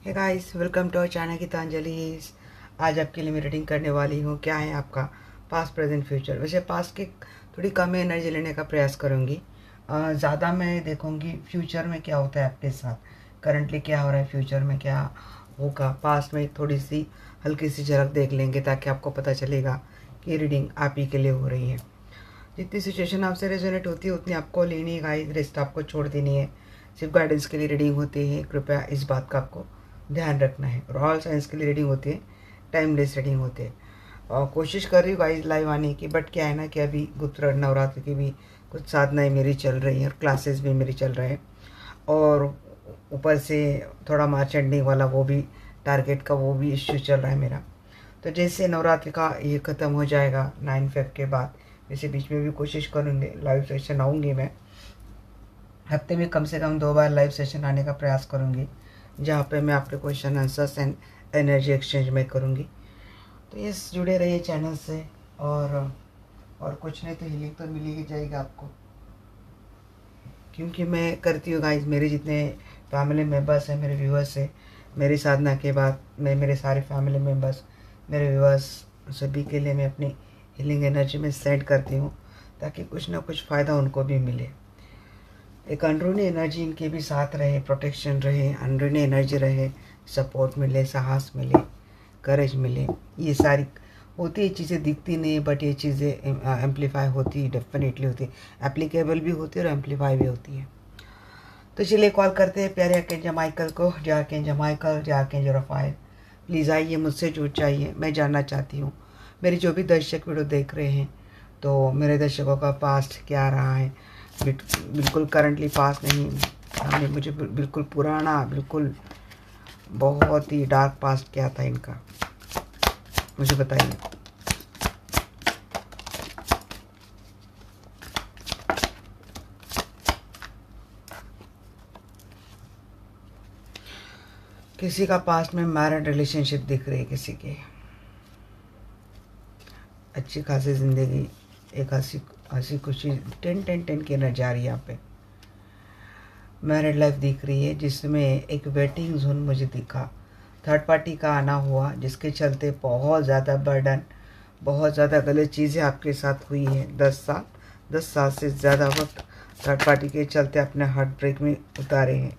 Hey guys, welcome to our channel Geetanjali. आज आपके लिए मैं रीडिंग करने वाली हूँ। क्या है आपका पास्ट, प्रेजेंट, फ्यूचर। वैसे पास्ट की थोड़ी कम एनर्जी लेने का प्रयास करूँगी। ज़्यादा मैं देखूँगी फ्यूचर में क्या होता है आपके साथ, करंटली क्या हो रहा है, फ्यूचर में क्या होगा। पास्ट में थोड़ी सी हल्की सी झलक देख लेंगे ताकि आपको पता चलेगा कि रीडिंग आप ही के लिए हो रही है। जितनी सिचुएशन आपसे रेजोनेट होती है उतनी आपको लेनी है गाइस, रेस्ट आपको छोड़ देनी है। सिर्फ गाइडेंस के लिए रीडिंग होती है, कृपया इस बात का आपको ध्यान रखना है। और ऑल साइंस के लिए रीडिंग होती है, टाइमलेस रीडिंग होती है। और कोशिश कर रही हूँ गाइस लाइव आने की, बट क्या है ना कि अभी गुप्त नवरात्र की भी कुछ साधनाएँ मेरी चल रही हैं और क्लासेस भी मेरी चल रहे हैं। और ऊपर से थोड़ा मार्च एंडिंग वाला वो भी टारगेट का वो भी इश्यू चल रहा है मेरा। तो जैसे नवरात्रि का ये ख़त्म हो जाएगा 9 फेब के बाद, जैसे बीच में भी कोशिश करूँगी लाइव सेशन आऊँगी मैं। हफ्ते में कम से कम 2 बार लाइव सेशन आने का प्रयास करूँगी, जहाँ पे मैं आपके question answers and energy exchange में करूँगी। तो ये जुड़े रहिए चैनल से। और कुछ नहीं तो हीलिंग तो मिल ही जाएगा आपको, क्योंकि मैं करती हूँ गाइस। मेरे जितने फैमिली मेम्बर्स हैं, मेरे व्यूअर्स हैं, मेरी साधना के बाद मैं मेरे सारे फैमिली मेम्बर्स, मेरे व्यूअर्स सभी के लिए मैं अपनी हीलिंग एनर्जी में सेंड करती हूँ, ताकि कुछ ना कुछ फ़ायदा उनको भी मिले। एक अंदरूनी एनर्जी इनके भी साथ रहे, प्रोटेक्शन रहे, अंदरूनी एनर्जी रहे, सपोर्ट मिले, साहस मिले, करेज मिले। ये सारी होती है चीज़ें, दिखती नहीं बट ये चीज़ें एम्पलीफाई होती, डेफिनेटली होती, एप्लीकेबल भी होती है और एम्पलीफाई भी होती है। तो चलिए कॉल करते हैं प्यारे आर्कैंजल माइकल को। जय आर्कैंजल माइकल, जय आर्कैंजल रफाएल, प्लीज़ आइए, मुझसे जुड़ जाइए। मैं जानना चाहती हूँ, मेरे जो भी दर्शक वीडियो देख रहे हैं, तो मेरे दर्शकों का पास्ट क्या रहा है। बिल्कुल करंटली पास्ट नहीं, हमने मुझे बिल्कुल पुराना, बिल्कुल बहुत ही डार्क पास्ट क्या था इनका, मुझे बताइए। किसी का पास्ट में मैरिड रिलेशनशिप दिख रही है, किसी के अच्छी खासी ज़िंदगी, एक हंसी हंसी खुशी 10-10-10 की एनर्जी आ रही है यहाँ पे। मैरिड लाइफ दिख रही है, जिसमें एक वेटिंग जोन मुझे दिखा, थर्ड पार्टी का आना हुआ, जिसके चलते बहुत ज़्यादा बर्डन, बहुत ज़्यादा गलत चीज़ें आपके साथ हुई है। 10 साल से ज़्यादा वक्त थर्ड पार्टी के चलते अपने हार्ट ब्रेक में उतारे हैं,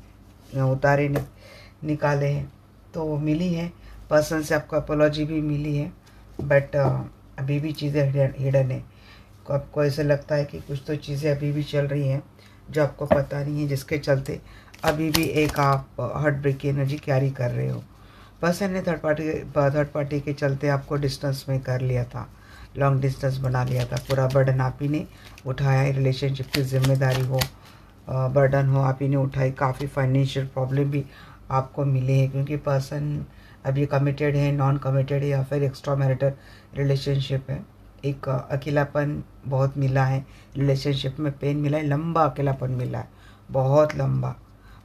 या उतारे निकाले हैं। तो वो मिली है, पर्सन से आपको अपोलॉजी भी मिली है, बट अभी भी चीज़ें हिडन है। आपको ऐसा लगता है कि कुछ तो चीज़ें अभी भी चल रही हैं जो आपको पता नहीं है, जिसके चलते अभी भी एक आप हार्ट ब्रेक की एनर्जी कैरी कर रहे हो। पर्सन ने थर्ड पार्टी के चलते आपको डिस्टेंस में कर लिया था, लॉन्ग डिस्टेंस बना लिया था। पूरा बर्डन आप ही ने उठाया है, रिलेशनशिप की जिम्मेदारी हो, बर्डन हो, आप ही ने उठाई। काफ़ी फाइनेंशियल प्रॉब्लम भी आपको मिले हैं, क्योंकि पर्सन अभी कमिटेड है, नॉन कमिटेड है, या फिर एक्स्ट्रा मैरिटल रिलेशनशिप है। एक अकेलापन बहुत मिला है, रिलेशनशिप में पेन मिला है, लंबा अकेलापन मिला है, बहुत लंबा,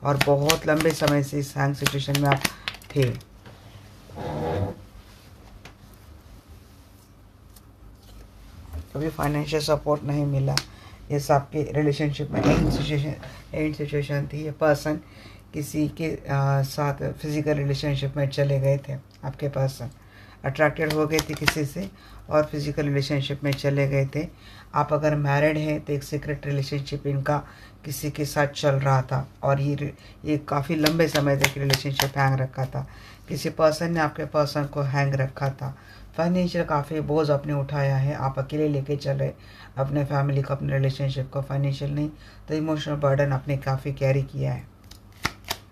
और बहुत लंबे समय से इस हैंग सिचुएशन में आप थे। कभी फाइनेंशियल सपोर्ट नहीं मिला, ये सब आपके रिलेशनशिप में एंड सिचुएशन थी। ये पर्सन किसी के साथ फिजिकल रिलेशनशिप में चले गए थे, आपके पर्सन अट्रैक्टेड हो गए थे किसी से और फिजिकल रिलेशनशिप में चले गए थे। आप अगर मैरिड हैं तो एक सीक्रेट रिलेशनशिप इनका किसी के साथ चल रहा था, और ये काफ़ी लंबे समय तक रिलेशनशिप हैंग रखा था। किसी पर्सन ने आपके पर्सन को हैंग रखा था। फाइनेंशियल काफ़ी बोझ आपने उठाया है, आप अकेले लेके चले अपने फैमिली को, अपने रिलेशनशिप को। फाइनेंशियल नहीं तो इमोशनल बर्डन आपने काफ़ी कैरी किया है।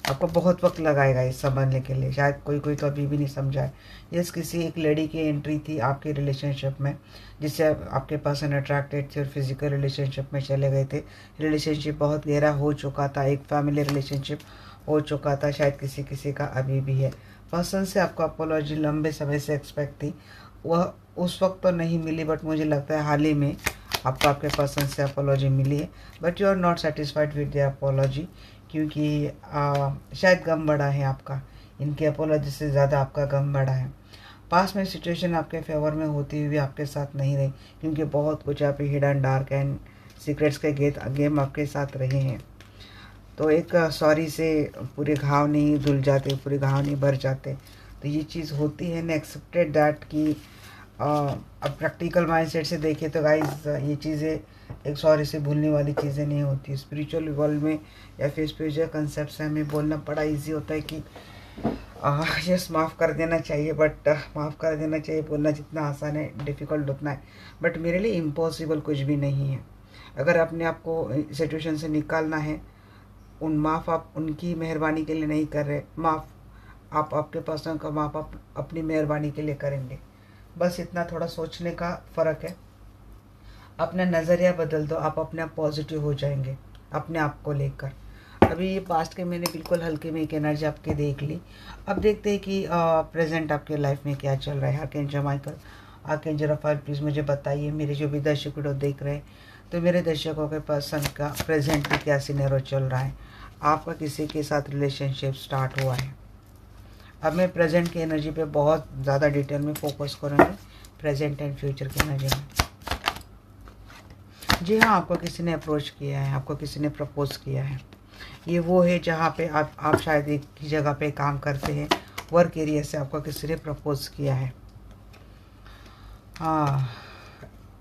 आपको बहुत वक्त लगाएगा इस समझने के लिए, शायद कोई तो अभी भी नहीं समझा है। यस, किसी एक लेडी की एंट्री थी आपके रिलेशनशिप में, जिससे आपके पर्सन अट्रैक्टेड थे और फिजिकल रिलेशनशिप में चले गए थे। रिलेशनशिप बहुत गहरा हो चुका था, एक फैमिली रिलेशनशिप हो चुका था, शायद किसी किसी का अभी भी है। पर्सन से आपको अपोलॉजी लंबे समय से एक्सपेक्ट थी, वह उस वक्त तो नहीं मिली, बट मुझे लगता है हाल ही में आपको आपके पर्सन से अपोलॉजी मिली है, but you are not satisfied with the apology, क्योंकि शायद गम बढ़ा है आपका, इनके अपोलॉजी से ज़्यादा आपका गम बढ़ा है। पास में सिचुएशन आपके फेवर में होती हुई आपके साथ नहीं रही, क्योंकि बहुत कुछ आप हिडन डार्क एंड सीक्रेट्स के गेम आपके साथ रहे हैं। तो एक सॉरी से पूरे घाव नहीं धुल जाते, पूरे घाव नहीं भर जाते। तो ये चीज़ होती है, ने एक्सेप्टेड दैट कि अब प्रैक्टिकल माइंडसेट से देखें तो गाइस ये चीज़ें एक सॉरी से भूलने वाली चीज़ें नहीं होती। स्पिरिचुअल वर्ल्ड में या फिर स्पिरिचुअल कंसेप्ट से हमें बोलना बड़ा इजी होता है कि यस माफ़ कर देना चाहिए, बट माफ़ कर देना चाहिए बोलना जितना आसान है डिफ़िकल्ट उतना है। बट मेरे लिए इम्पॉसिबल कुछ भी नहीं है। अगर अपने आप को सिचुएशन से निकालना है, माफ़ आप उनकी मेहरबानी के लिए नहीं कर रहे, माफ़ आप आपके पर्सन का माफ़ आप अपनी मेहरबानी के लिए करेंगे। बस इतना थोड़ा सोचने का फ़र्क है। अपना नज़रिया बदल दो, आप अपने आप पॉजिटिव हो जाएंगे अपने आप को लेकर। अभी ये पास्ट के मैंने बिल्कुल हल्के में एक एनर्जी आपके देख ली। अब देखते हैं कि प्रेजेंट आपके लाइफ में क्या चल रहा है। Archangel Michael, archangel Rafale, please मुझे बताइए, मेरे जो भी दर्शक वीडियो देख रहे हैं, तो मेरे दर्शकों के पर्सन का प्रेजेंट में क्या सिनेरियो चल रहा है। आपका किसी के साथ रिलेशनशिप स्टार्ट हुआ है। अब मैं प्रेजेंट की एनर्जी पे बहुत ज़्यादा डिटेल में फोकस करूँगी, प्रेजेंट एंड फ्यूचर की एनर्जी में। जी हाँ, आपको किसी ने अप्रोच किया है, आपको किसी ने प्रपोज किया है। ये वो है जहाँ पे आप शायद एक ही जगह पे काम करते हैं, वर्क एरिया से आपको किसी ने प्रपोज किया है। हाँ,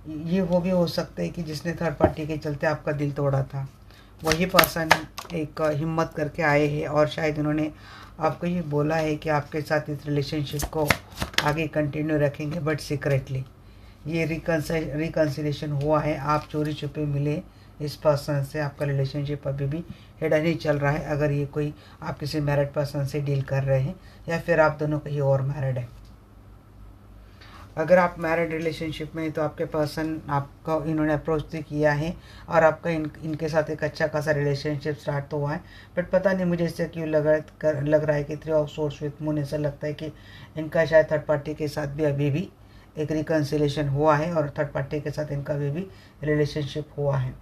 ये वो भी हो सकता है कि जिसने थर्ड पार्टी के चलते आपका दिल तोड़ा था, वही पर्सन एक हिम्मत करके आए हैं और शायद उन्होंने आपको ये बोला है कि आपके साथ इस रिलेशनशिप को आगे कंटिन्यू रखेंगे, बट सीक्रेटली। ये रिकन्सिलेशन हुआ है, आप चोरी छुपे मिले इस पर्सन से, आपका रिलेशनशिप अभी भी हिडन ही चल रहा है। अगर ये कोई आप किसी मैरिड पर्सन से डील कर रहे हैं या फिर आप दोनों कहीं और मैरिड है। अगर आप मैरिड रिलेशनशिप में हैं तो आपके पर्सन आपका इन्होंने अप्रोच तो किया है और आपका इनके साथ एक अच्छा खासा रिलेशनशिप स्टार्ट तो हुआ है। बट पता नहीं मुझे इससे क्यों लग रहा है कि 3 ऑफ सोर्स विथ मून, ऐसा लगता है कि इनका शायद थर्ड पार्टी के साथ भी अभी भी एक रिकन्सिलेशन हुआ है और थर्ड पार्टी के साथ इनका अभी भी रिलेशनशिप हुआ है।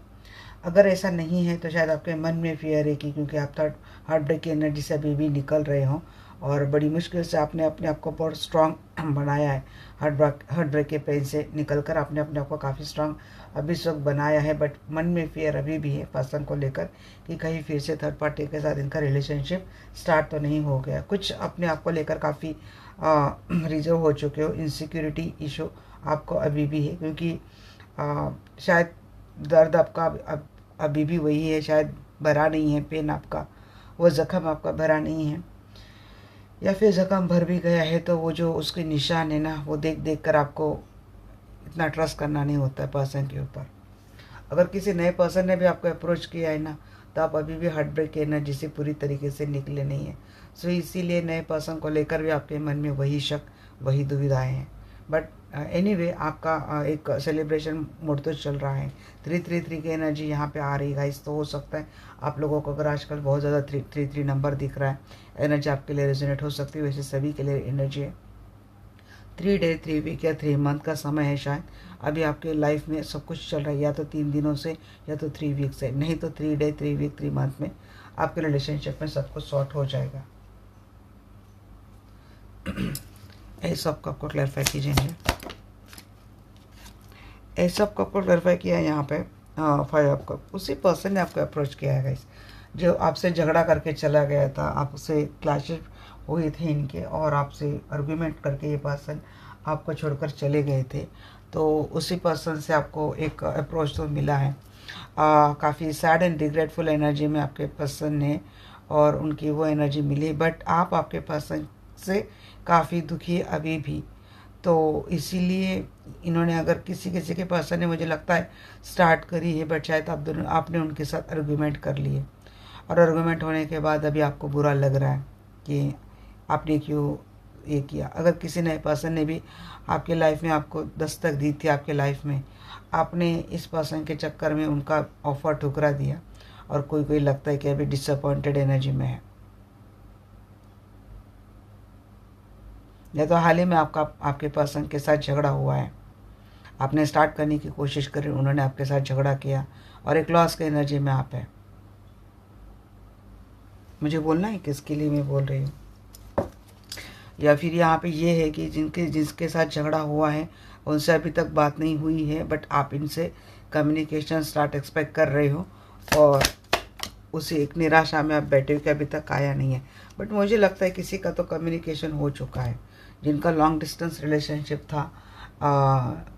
अगर ऐसा नहीं है तो शायद आपके मन में फियर है कि क्योंकि आप थर्ड हार्ट ब्रेक की एनर्जी से अभी भी निकल रहे हो और बड़ी मुश्किल से आपने अपने आप को बहुत स्ट्रांग बनाया है। हार्ट ब्रेक के पेन से निकल कर आपने अपने आप को काफ़ी स्ट्रांग अभी इस वक्त बनाया है। बट मन में फियर अभी भी है पर्सन को लेकर कि कहीं फिर से थर्ड पार्टी के साथ इनका रिलेशनशिप स्टार्ट तो नहीं हो गया। कुछ अपने आप को लेकर काफ़ी रिजर्व हो चुके हो, इनसिक्योरिटी इशू आपको अभी भी है, क्योंकि शायद दर्द आपका अभी भी वही है, शायद भरा नहीं है पेन आपका, वो ज़ख्म आपका भरा नहीं है, या फिर ज़ख्म भर भी गया है तो वो जो उसके निशान है ना, वो देख देख कर आपको इतना ट्रस्ट करना नहीं होता है पर्सन के ऊपर। अगर किसी नए पर्सन ने भी आपको अप्रोच किया है ना, तो आप अभी भी हार्ट ब्रेक की एनर्जी से पूरी तरीके से निकले नहीं हैं। सो इसीलिए नए पर्सन को लेकर भी आपके मन में वही शक, वही दुविधाएं हैं। बट एनीवे आपका एक सेलिब्रेशन मोड तो चल रहा है। 333 की एनर्जी यहाँ पे आ रही है गाइस, तो हो सकता है आप लोगों को अगर आजकल बहुत ज़्यादा 333 नंबर दिख रहा है, एनर्जी आपके लिए रेजोनेट हो सकती है। वैसे सभी के लिए एनर्जी है। 3 डे 3 वीक या 3 मंथ का समय है शायद अभी आपके लाइफ में सब कुछ चल रहा है, या तो 3 दिनों से या तो 3 वीक से, नहीं तो 3 डे 3 वीक 3 मंथ में आपके रिलेशनशिप में सब कुछ सॉर्ट हो जाएगा। ऐसा आपको क्लैरिफाई कीजिए, ऐसा आपको क्लैरिफाई किया है यहाँ पे। फाइव आपको उसी पर्सन ने आपको अप्रोच किया है गाइस, जो आपसे झगड़ा करके चला गया था, आपसे क्लैशेस हुए थे इनके और आपसे आर्गुमेंट करके ये पर्सन आपको छोड़कर चले गए थे। तो उसी पर्सन से आपको एक अप्रोच तो मिला है। काफ़ी सैड एंड रिग्रेटफुल एनर्जी में आपके पर्सन ने और उनकी वो एनर्जी मिली, बट आप आपके पर्सन से काफ़ी दुखी अभी भी। तो इसीलिए इन्होंने, अगर किसी किसी के पर्सन ने मुझे लगता है स्टार्ट करी है, बट शायद आपने उनके साथ आर्गुमेंट कर लिए और आर्गुमेंट होने के बाद अभी आपको बुरा लग रहा है कि आपने क्यों ये किया। अगर किसी नए पर्सन ने भी आपके लाइफ में आपको दस्तक दी थी, आपके लाइफ में आपने इस पर्सन के चक्कर में उनका ऑफर ठुकरा दिया और कोई लगता है कि अभी डिसअपॉइंटेड एनर्जी में है, या तो हाल ही में आपके पर्सन के साथ झगड़ा हुआ है, आपने स्टार्ट करने की कोशिश करी, उन्होंने आपके साथ झगड़ा किया और एक लॉस के एनर्जी में आप है। मुझे बोलना है किसके लिए मैं बोल रही हूँ, या फिर यहाँ पे ये है कि जिसके साथ झगड़ा हुआ है उनसे अभी तक बात नहीं हुई है, बट आप इनसे कम्युनिकेशन स्टार्ट एक्सपेक्ट कर रहे हो और उसी एक निराशा में आप बैठे हो कि अभी तक आया नहीं है। बट मुझे लगता है किसी का तो कम्युनिकेशन हो चुका है, जिनका लॉन्ग डिस्टेंस रिलेशनशिप था,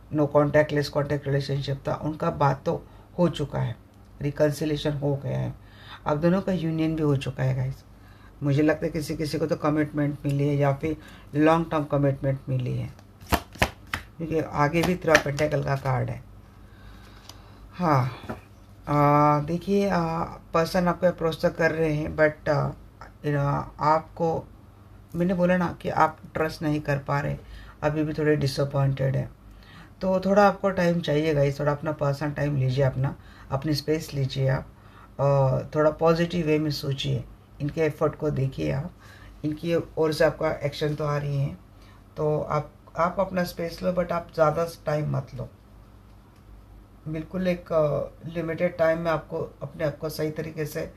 no contact less contact relationship था, उनका बात तो हो चुका है, रिकन्सिलेशन हो गया है, अब दोनों का यूनियन भी हो चुका है गाइस। मुझे लगता है किसी किसी को तो कमिटमेंट मिली है या फिर लॉन्ग टर्म कमिटमेंट मिली है, क्योंकि आगे भी 3 पेंटेकल का कार्ड है। हाँ, देखिए, पर्सन आपको अप्रोच तो कर रहे हैं, बट आपको, मैंने बोला ना कि आप ट्रस्ट नहीं कर पा रहे, अभी भी थोड़े डिसअपॉइंटेड है। तो थोड़ा आपको टाइम चाहिए गाइस, थोड़ा अपना पर्सनल टाइम लीजिए, अपनी स्पेस लीजिए आप, और थोड़ा पॉजिटिव वे में सोचिए, इनके एफर्ट को देखिए आप, इनकी ओर से आपका एक्शन तो आ रही है, तो आप अपना स्पेस लो, बट आप ज़्यादा टाइम मत लो। बिल्कुल एक लिमिटेड टाइम में आपको अपने आप को सही तरीके से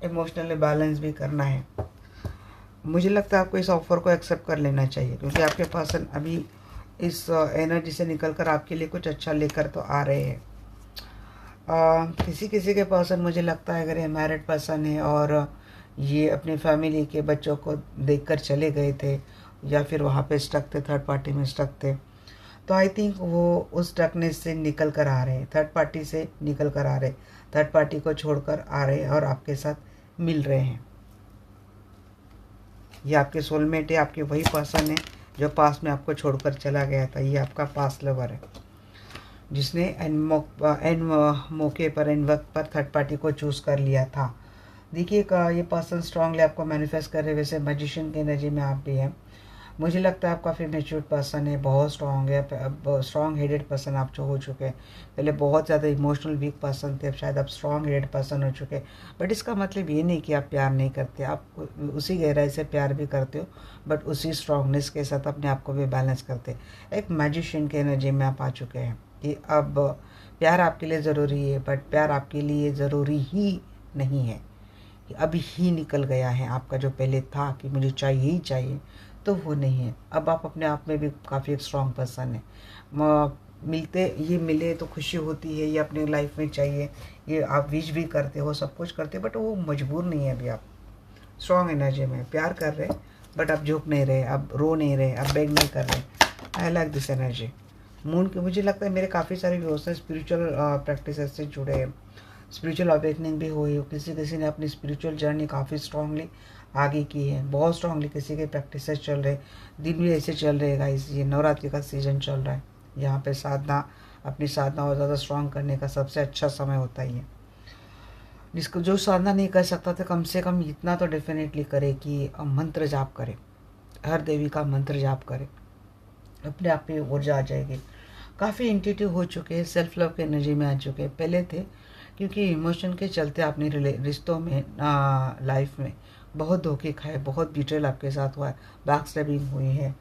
इमोशनली बैलेंस भी करना है। मुझे लगता है आपको इस ऑफ़र को एक्सेप्ट कर लेना चाहिए, क्योंकि आपके पर्सन अभी इस एनर्जी से निकल कर आपके लिए कुछ अच्छा लेकर तो आ रहे हैं। किसी किसी के पर्सन, मुझे लगता है अगर ये मैरिड पर्सन है और ये अपनी फैमिली के बच्चों को देखकर चले गए थे, या फिर वहाँ पे स्टक थे, थर्ड पार्टी में स्टक थे, तो आई थिंक वो उस स्टकनेस से निकल कर आ रहे हैं, थर्ड पार्टी से निकल कर आ रहे, थर्ड पार्टी को छोड़कर आ रहे हैं और आपके साथ मिल रहे हैं। ये आपके सोलमेट है, आपके वही पर्सन है जो पास में आपको छोड़कर चला गया था। ये आपका पास्ट लवर है, जिसने एन मौके पर, एन वक्त पर थर्ड पार्टी को चूज़ कर लिया था। देखिए, ये पर्सन स्ट्रांगली आपको मैनिफेस्ट कर रहे, वैसे मैजिशियन की एनर्जी में आप भी हैं। मुझे लगता है आप काफ़ी मेच्योर पर्सन है, बहुत स्ट्रांग है, अब स्ट्रांग हेडेड पर्सन आप जो हो चुके हैं। पहले बहुत ज़्यादा इमोशनल वीक पर्सन थे, अब शायद आप स्ट्रांग हेडेड पर्सन हो चुके हैं। बट इसका मतलब ये नहीं कि आप प्यार नहीं करते, आप उसी गहराई से प्यार भी करते हो, बट उसी स्ट्रांगनेस के साथ अपने आप को भी बैलेंस करते। एक मैजिशियन की एनर्जी में आप आ चुके हैं कि अब प्यार आपके लिए ज़रूरी है, बट प्यार आपके लिए ज़रूरी ही नहीं है कि अभी ही निकल गया है। आपका जो पहले था कि मुझे चाहिए ही चाहिए, तो वो नहीं है। अब आप अपने आप में भी काफ़ी एक स्ट्रॉन्ग पर्सन है। ये मिले तो खुशी होती है, ये अपने लाइफ में चाहिए, ये आप विश भी करते हो, सब कुछ करते हो, बट वो मजबूर नहीं है। अभी आप स्ट्रॉन्ग एनर्जी में प्यार कर रहे हैं, बट आप झुक नहीं रहे, आप रो नहीं रहे, आप बेग नहीं कर रहे। I like this energy. Moon की, मुझे लगता है मेरे काफ़ी सारे व्यूअर्स स्पिरिचुअल प्रैक्टिस से जुड़े हैं, स्पिरिचुअल अवेकनिंग भी हुई हो, किसी किसी ने अपनी स्पिरिचुअल जर्नी काफ़ी स्ट्रांगली आगे की है, बहुत स्ट्रांगली किसी के प्रैक्टिस चल रहे, दिन भी ऐसे चल रहे गाइस। ये नवरात्रि का सीज़न चल रहा है, यहाँ पे साधना, अपनी साधना और ज़्यादा स्ट्रांग करने का सबसे अच्छा समय होता ही है। जिसको जो साधना नहीं कर सकता तो कम से कम इतना तो डेफिनेटली करे कि मंत्र जाप करे, हर देवी का मंत्र जाप करे, अपने आप में ऊर्जा आ जाएगी। काफ़ी इंट्यूटिव हो चुके हैं, सेल्फ लव के एनर्जी में आ चुके हैं, पहले थे क्योंकि इमोशन के चलते आपने रिश्तों में, लाइफ में बहुत धोखे खाए, बहुत बिट्रेल आपके साथ हुआ है, बैक स्टैबिंग हुई है,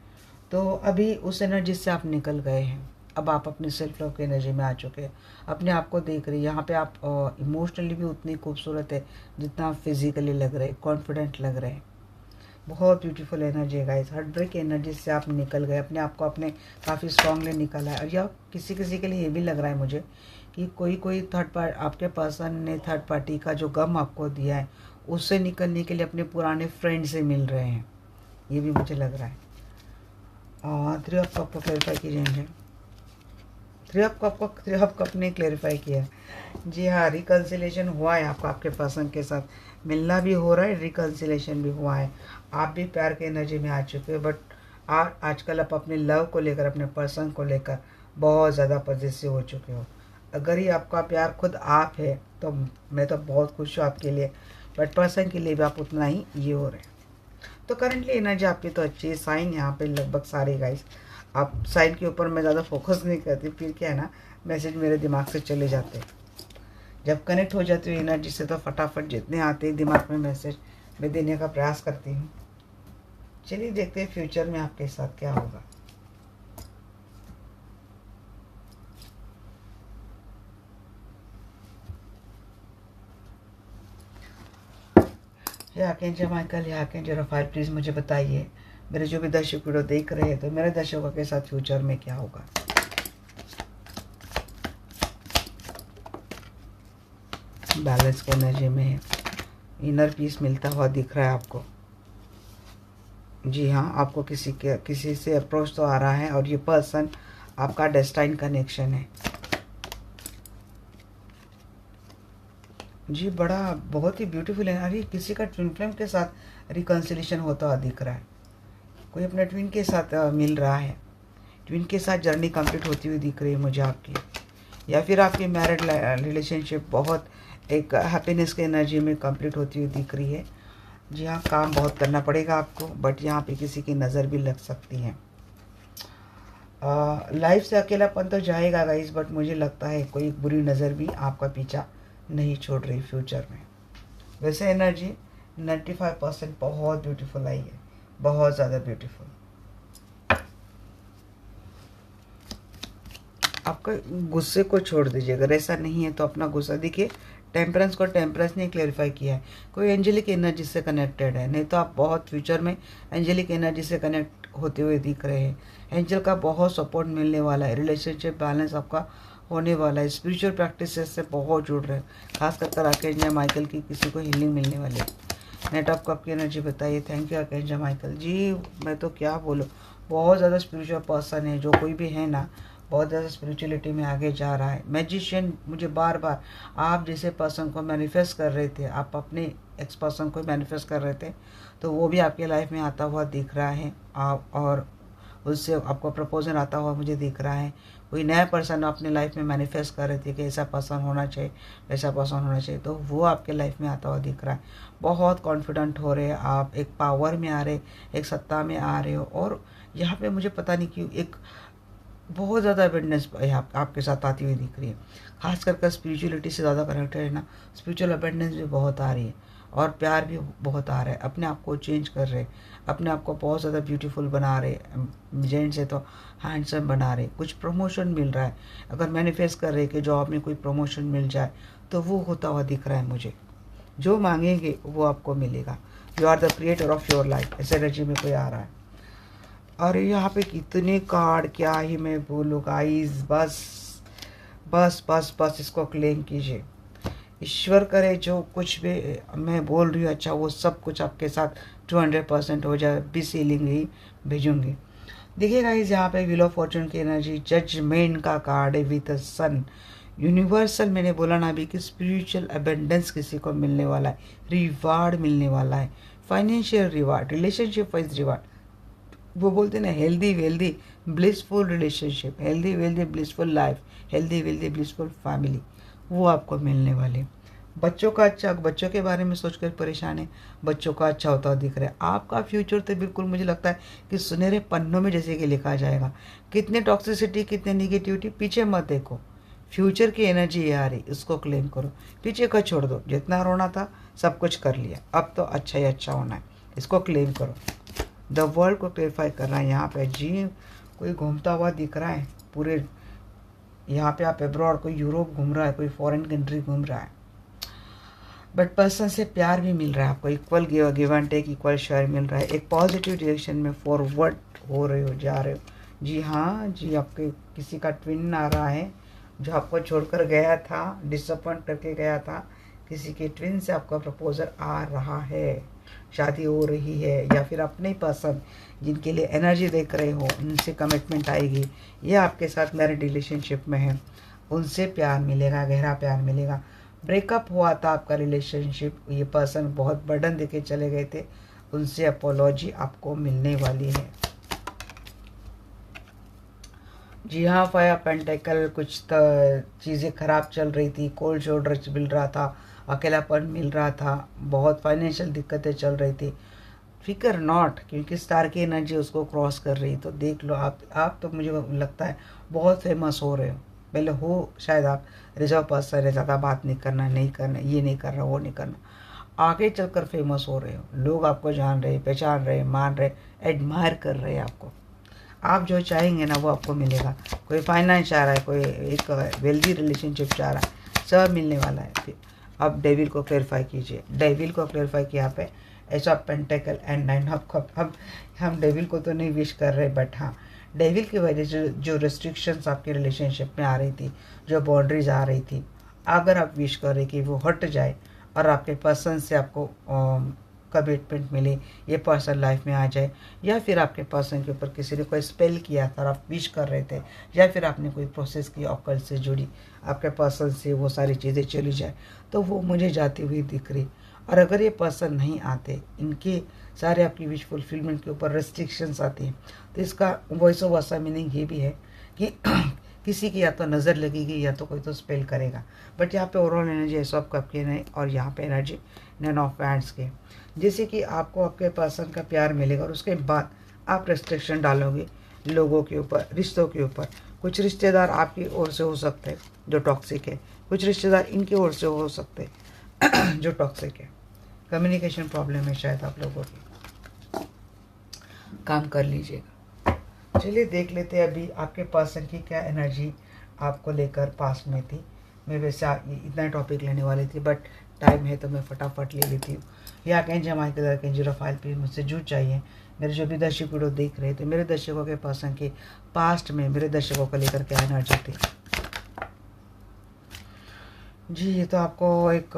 तो अभी उस एनर्जी से आप निकल गए हैं। अब आप अपनी सेल्फ लव की एनर्जी में आ चुके हैं, अपने आप को देख रहे हैं। यहाँ पे आप इमोशनली भी उतनी खूबसूरत है जितना आप फिजिकली लग रहे, कॉन्फिडेंट लग रहे हैं। बहुत ब्यूटीफुल एनर्जी है गाइस। हार्ट ब्रेक एनर्जी से आप निकल गए, अपने आप को अपने काफ़ी स्ट्रांगली निकाला है। और या किसी किसी के लिए ये भी लग रहा है मुझे कि कोई थर्ड पार्टी, आपके पर्सन ने थर्ड पार्टी का जो गम आपको दिया है, उससे निकलने के लिए अपने पुराने फ्रेंड से मिल रहे हैं, ये भी मुझे लग रहा है। 3 ऑफ कप को क्लैरिफाई कीजिए। 3 ऑफ कप ने क्लैरिफाई किया है। जी हाँ, रिकन्सिलेशन हुआ है आपका, आपके पर्सन के साथ मिलना भी हो रहा है, रिकन्सिलेशन भी हुआ है। आप भी प्यार के एनर्जी में आ चुके हो, बट आजकल आप अपने लव को लेकर, अपने पर्सन को लेकर बहुत ज़्यादा पॉजिटिव हो चुके हो। अगर ही आपका प्यार खुद आप है तो मैं तो बहुत खुश हूँ आपके लिए, बट पर्सन के लिए भी आप उतना ही ये हो रहे हैं। तो करंटली एनर्जी आपकी तो अच्छी है। साइन यहाँ पे लगभग सारे गाइस, आप साइन के ऊपर मैं ज़्यादा फोकस नहीं करती, फिर क्या है ना, मैसेज मेरे दिमाग से चले जाते हैं। जब कनेक्ट हो जाती हूँ एनर्जी से तो फटाफट जितने आते हैं दिमाग में मैसेज, मैं देने का प्रयास करती हूँ। चलिए देखते हैं फ्यूचर में आपके साथ क्या होगा। आर्कएंजल माइकल या आर्कएंजल रफाएल, प्लीज़ मुझे बताइए, मेरे जो भी दर्शक वीडियो देख रहे हैं, तो मेरे दर्शकों के साथ फ्यूचर में क्या होगा। बैलेंस की एनर्जी में इनर पीस मिलता हुआ दिख रहा है आपको। जी हाँ, आपको किसी से अप्रोच तो आ रहा है और ये पर्सन आपका डेस्टाइन कनेक्शन है। जी बड़ा बहुत ही ब्यूटीफुल है। अरे किसी का ट्विन फ्लेम के साथ रिकन्सिलेशन होता हुआ दिख रहा है। कोई अपने ट्विन के साथ मिल रहा है। ट्विन के साथ जर्नी कंप्लीट होती हुई दिख रही है मुझे आपकी। या फिर आपकी मैरिड रिलेशनशिप बहुत एक हैप्पीनेस के एनर्जी में कंप्लीट होती हुई दिख रही है। जी हाँ, काम बहुत करना पड़ेगा आपको, बट यहाँ पे किसी की नज़र भी लग सकती है। लाइफ से अकेलापन तो जाएगा गाइस, बट मुझे लगता है कोई बुरी नज़र भी आपका पीछा नहीं छोड़ रही फ्यूचर में। वैसे एनर्जी 95% बहुत ब्यूटीफुल आई है, बहुत ज़्यादा ब्यूटीफुल। आपका गुस्से को छोड़ दीजिए। अगर ऐसा नहीं है तो अपना गुस्सा देखिए। टेम्परेंस को टेम्परेंस ने क्लेरिफाई किया है, कोई एंजेलिक एनर्जी से कनेक्टेड है, नहीं तो आप बहुत फ्यूचर में एंजेलिक एनर्जी से कनेक्ट होते हुए दिख रहे हैं। एंजल का बहुत सपोर्ट मिलने वाला है, रिलेशनशिप बैलेंस आपका होने वाला है, स्पिरिचुअल प्रैक्टिसेस से बहुत जुड़ रहे हैं, खास कर आर्कएंजल माइकल की किसी को हीलिंग मिलने वाली है। नेट ऑफ कप की एनर्जी बताइए। थैंक यू आर्कएंजल माइकल जी। मैं तो क्या बोलूँ, बहुत ज़्यादा स्पिरिचुअल पर्सन है जो कोई भी है ना, बहुत ज़्यादा स्पिरिचुअलिटी में आगे जा रहा है। मैजिशियन मुझे बार बार आप जैसे पर्सन को मैनिफेस्ट कर रहे थे, आप अपने एक्स पर्सन को मैनिफेस्ट कर रहे थे, तो वो भी आपके लाइफ में आता हुआ दिख रहा है। आप और उससे आपको प्रपोजल आता हुआ मुझे दिख रहा है। कोई नया पर्सन अपने लाइफ में मैनिफेस्ट कर रहे थे कि ऐसा पर्सन होना चाहिए, वैसा पर्सन होना चाहिए, तो वो आपके लाइफ में आता हुआ दिख रहा है। बहुत कॉन्फिडेंट हो रहे हैं आप, एक पावर में आ रहे, एक सत्ता में आ रहे हो। और यहाँ पे मुझे पता नहीं क्यों एक बहुत ज़्यादा अबेंडेंस आपके साथ आती हुई दिख रही है। खास करके स्पिरिचुअलिटी से ज़्यादा कनेक्टेड है ना, स्पिरिचुअल अबेंडेंस भी बहुत आ रही है और प्यार भी बहुत आ रहा है। अपने आप को चेंज कर रहे, अपने आप को बहुत ज़्यादा ब्यूटीफुल बना रहे, जेंट्स है तो हैंडसम बना रहे, कुछ प्रमोशन मिल रहा है। अगर मैनिफेस्ट कर रहे कि जॉब में कोई प्रमोशन मिल जाए तो वो होता हुआ दिख रहा है मुझे। जो मांगेंगे वो आपको मिलेगा। You are the creator of your life, ऐसे एनर्जी में कोई आ रहा है। अरे यहाँ पे कितने कार्ड, क्या ही मैं बोलूँ गाइस। बस बस बस बस इसको क्लेम कीजिए। ईश्वर करे जो कुछ भी मैं बोल रही हूँ अच्छा वो सब कुछ आपके साथ 200% हो जाए। भी सीलिंग ही भेजूंगी। देखिए गाइस, यहाँ पे व्हील ऑफ फॉर्चून की एनर्जी जजमेंट का कार्ड है विद सन। यूनिवर्सल मैंने बोला ना अभी कि स्पिरिचुअल अबेंडेंस किसी को मिलने वाला है, रिवार्ड मिलने वाला है, financial reward, relationship wise reward. वो बोलते ना healthy wealthy blissful relationship, healthy wealthy blissful life, healthy wealthy blissful family, वो आपको मिलने वाले। बच्चों का अच्छा, बच्चों के बारे में सोचकर परेशान है, बच्चों का अच्छा होता दिख रहा है। आपका फ्यूचर तो बिल्कुल मुझे लगता है कि सुनहरे पन्नों में जैसे कि लिखा जाएगा। कितने टॉक्सिसिटी, कितने निगेटिविटी, पीछे मत देखो। फ्यूचर की एनर्जी ये आ रही, इसको क्लेम करो, पीछे का छोड़ दो। जितना रोना था सब कुछ कर लिया, अब तो अच्छा ही अच्छा होना है, इसको क्लेम करो। द वर्ल्ड को क्लेरिफाई करना है यहाँ पे। जी कोई घूमता हुआ दिख रहा है पूरे, यहाँ पे आप एब्रॉड, कोई यूरोप घूम रहा है, कोई फॉरेन कंट्री घूम रहा है, बट पर्सन से प्यार भी मिल रहा है आपको। Equal give and take, equal share मिल रहा है। एक पॉजिटिव डायरेक्शन में फॉरवर्ड हो रहे हो, जा रहे हो। जी हाँ जी, आपके किसी का ट्विन आ रहा है जो आपको छोड़कर गया था, डिसअपॉइंट करके गया था। किसी के ट्विन से आपका प्रपोजल आ रहा है, शादी हो रही है, या फिर अपने ही पर्सन जिनके लिए एनर्जी देख रहे हो उनसे कमिटमेंट आएगी, या आपके साथ मैरिड रिलेशनशिप में है उनसे प्यार मिलेगा, गहरा प्यार मिलेगा। ब्रेकअप हुआ था आपका रिलेशनशिप, ये पर्सन बहुत बर्डन देके चले गए थे, उनसे अपोलॉजी आपको मिलने वाली है। जी हाँ, फायर पेंटेकल, कुछ चीज़ें खराब चल रही थी, कोल्ड शोल्डर मिल रहा था, अकेलापन मिल रहा था, बहुत फाइनेंशियल दिक्कतें चल रही थी। फिकर नॉट, क्योंकि स्टार की एनर्जी उसको क्रॉस कर रही। तो देख लो आप तो मुझे लगता है बहुत फेमस हो रहे हो। पहले हो शायद आप रिजर्व पर्सन है, ज़्यादा बात नहीं करना, नहीं करना, ये नहीं करना, वो नहीं करना। आगे चलकर फेमस हो रहे हो, लोग आपको जान रहे, पहचान रहे, मान रहे, एडमायर कर रहे हैं आपको। आप जो चाहेंगे ना वो आपको मिलेगा। कोई फाइनेंस चाह रहा है, कोई एक वेल्दी रिलेशनशिप चाह रहा है, सब मिलने वाला है। फिर अब डेविल को क्लेरिफाई कीजिए। डेविल को क्लेरिफाई किया पे S of pentacle and 9 of cup. अब हम डेविल को तो नहीं विश कर रहे, बट हाँ डेविल की वजह से जो रिस्ट्रिक्शंस आपके रिलेशनशिप में आ रही थी, जो बाउंड्रीज आ रही थी, अगर आप विश कर रहे कि वो हट जाए, और आपके पर्सन से आपको कमिटमेंट मिले, ये पर्सन लाइफ में आ जाए, या फिर आपके पर्सन के ऊपर किसी ने कोई स्पेल किया था और आप विश कर रहे थे, या फिर आपने कोई प्रोसेस की ऑकल्ट से जुड़ी, आपके पर्सन से वो सारी चीज़ें चली जाए, तो वो मुझे जाती हुई दिख रही। और अगर ये पर्सन नहीं आते, इनके सारे आपकी विश फुलफिलमेंट के ऊपर रेस्ट्रिक्शंस आती हैं, तो इसका वॉइस ऑफ वर्सा मीनिंग ये भी है कि किसी की या तो नज़र लगेगी या तो कोई तो स्पेल करेगा। बट यहाँ पे overall energy S of cup के नहीं, और यहाँ पे एनर्जी 9 ऑफ वैंड्स के, जैसे कि आपको आपके पर्सन का प्यार मिलेगा और उसके बाद आप रेस्ट्रिक्शन डालोगे लोगों के ऊपर, रिश्तों के ऊपर। कुछ रिश्तेदार आपकी ओर से हो सकते हैं जो टॉक्सिक है, कुछ रिश्तेदार इनकी ओर से हो सकते हैं जो टॉक्सिक है। कम्युनिकेशन प्रॉब्लम है शायद आप लोगों की, काम कर लीजिएगा। चलिए देख लेते हैं अभी आपके पर्सन की क्या एनर्जी आपको लेकर पास में थी। मैं वैसे इतना टॉपिक लेने वाली थी, बट टाइम है तो मैं फटाफट ले लेती हूँ। या कहीं जमा के जीरो फाइल पे मुझसे जुड़ चाहिए। मेरे जो भी दर्शक वीडियो देख रहे थे, मेरे दर्शकों के पर्सन के पास्ट में मेरे दर्शकों को लेकर क्या एनर्जी थी। जी ये तो आपको एक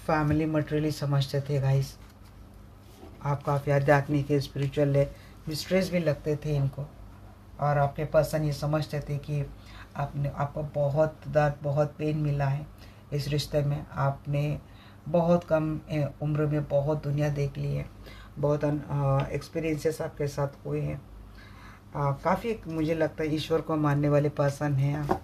फैमिली मटेरियली समझते थे गाइस, आप काफ़ी आध्यात्मिक स्पिरिचुअल है, मिस्ट्रेस भी लगते थे इनको। और आपके पर्सन ये समझते थे कि आपको बहुत दर्द, बहुत पेन मिला है इस रिश्ते में। आपने बहुत कम उम्र में बहुत दुनिया देख ली है, बहुत एक्सपीरियंसेस आपके साथ हुए हैं। काफ़ी मुझे लगता है ईश्वर को मानने वाले पर्सन हैं आप,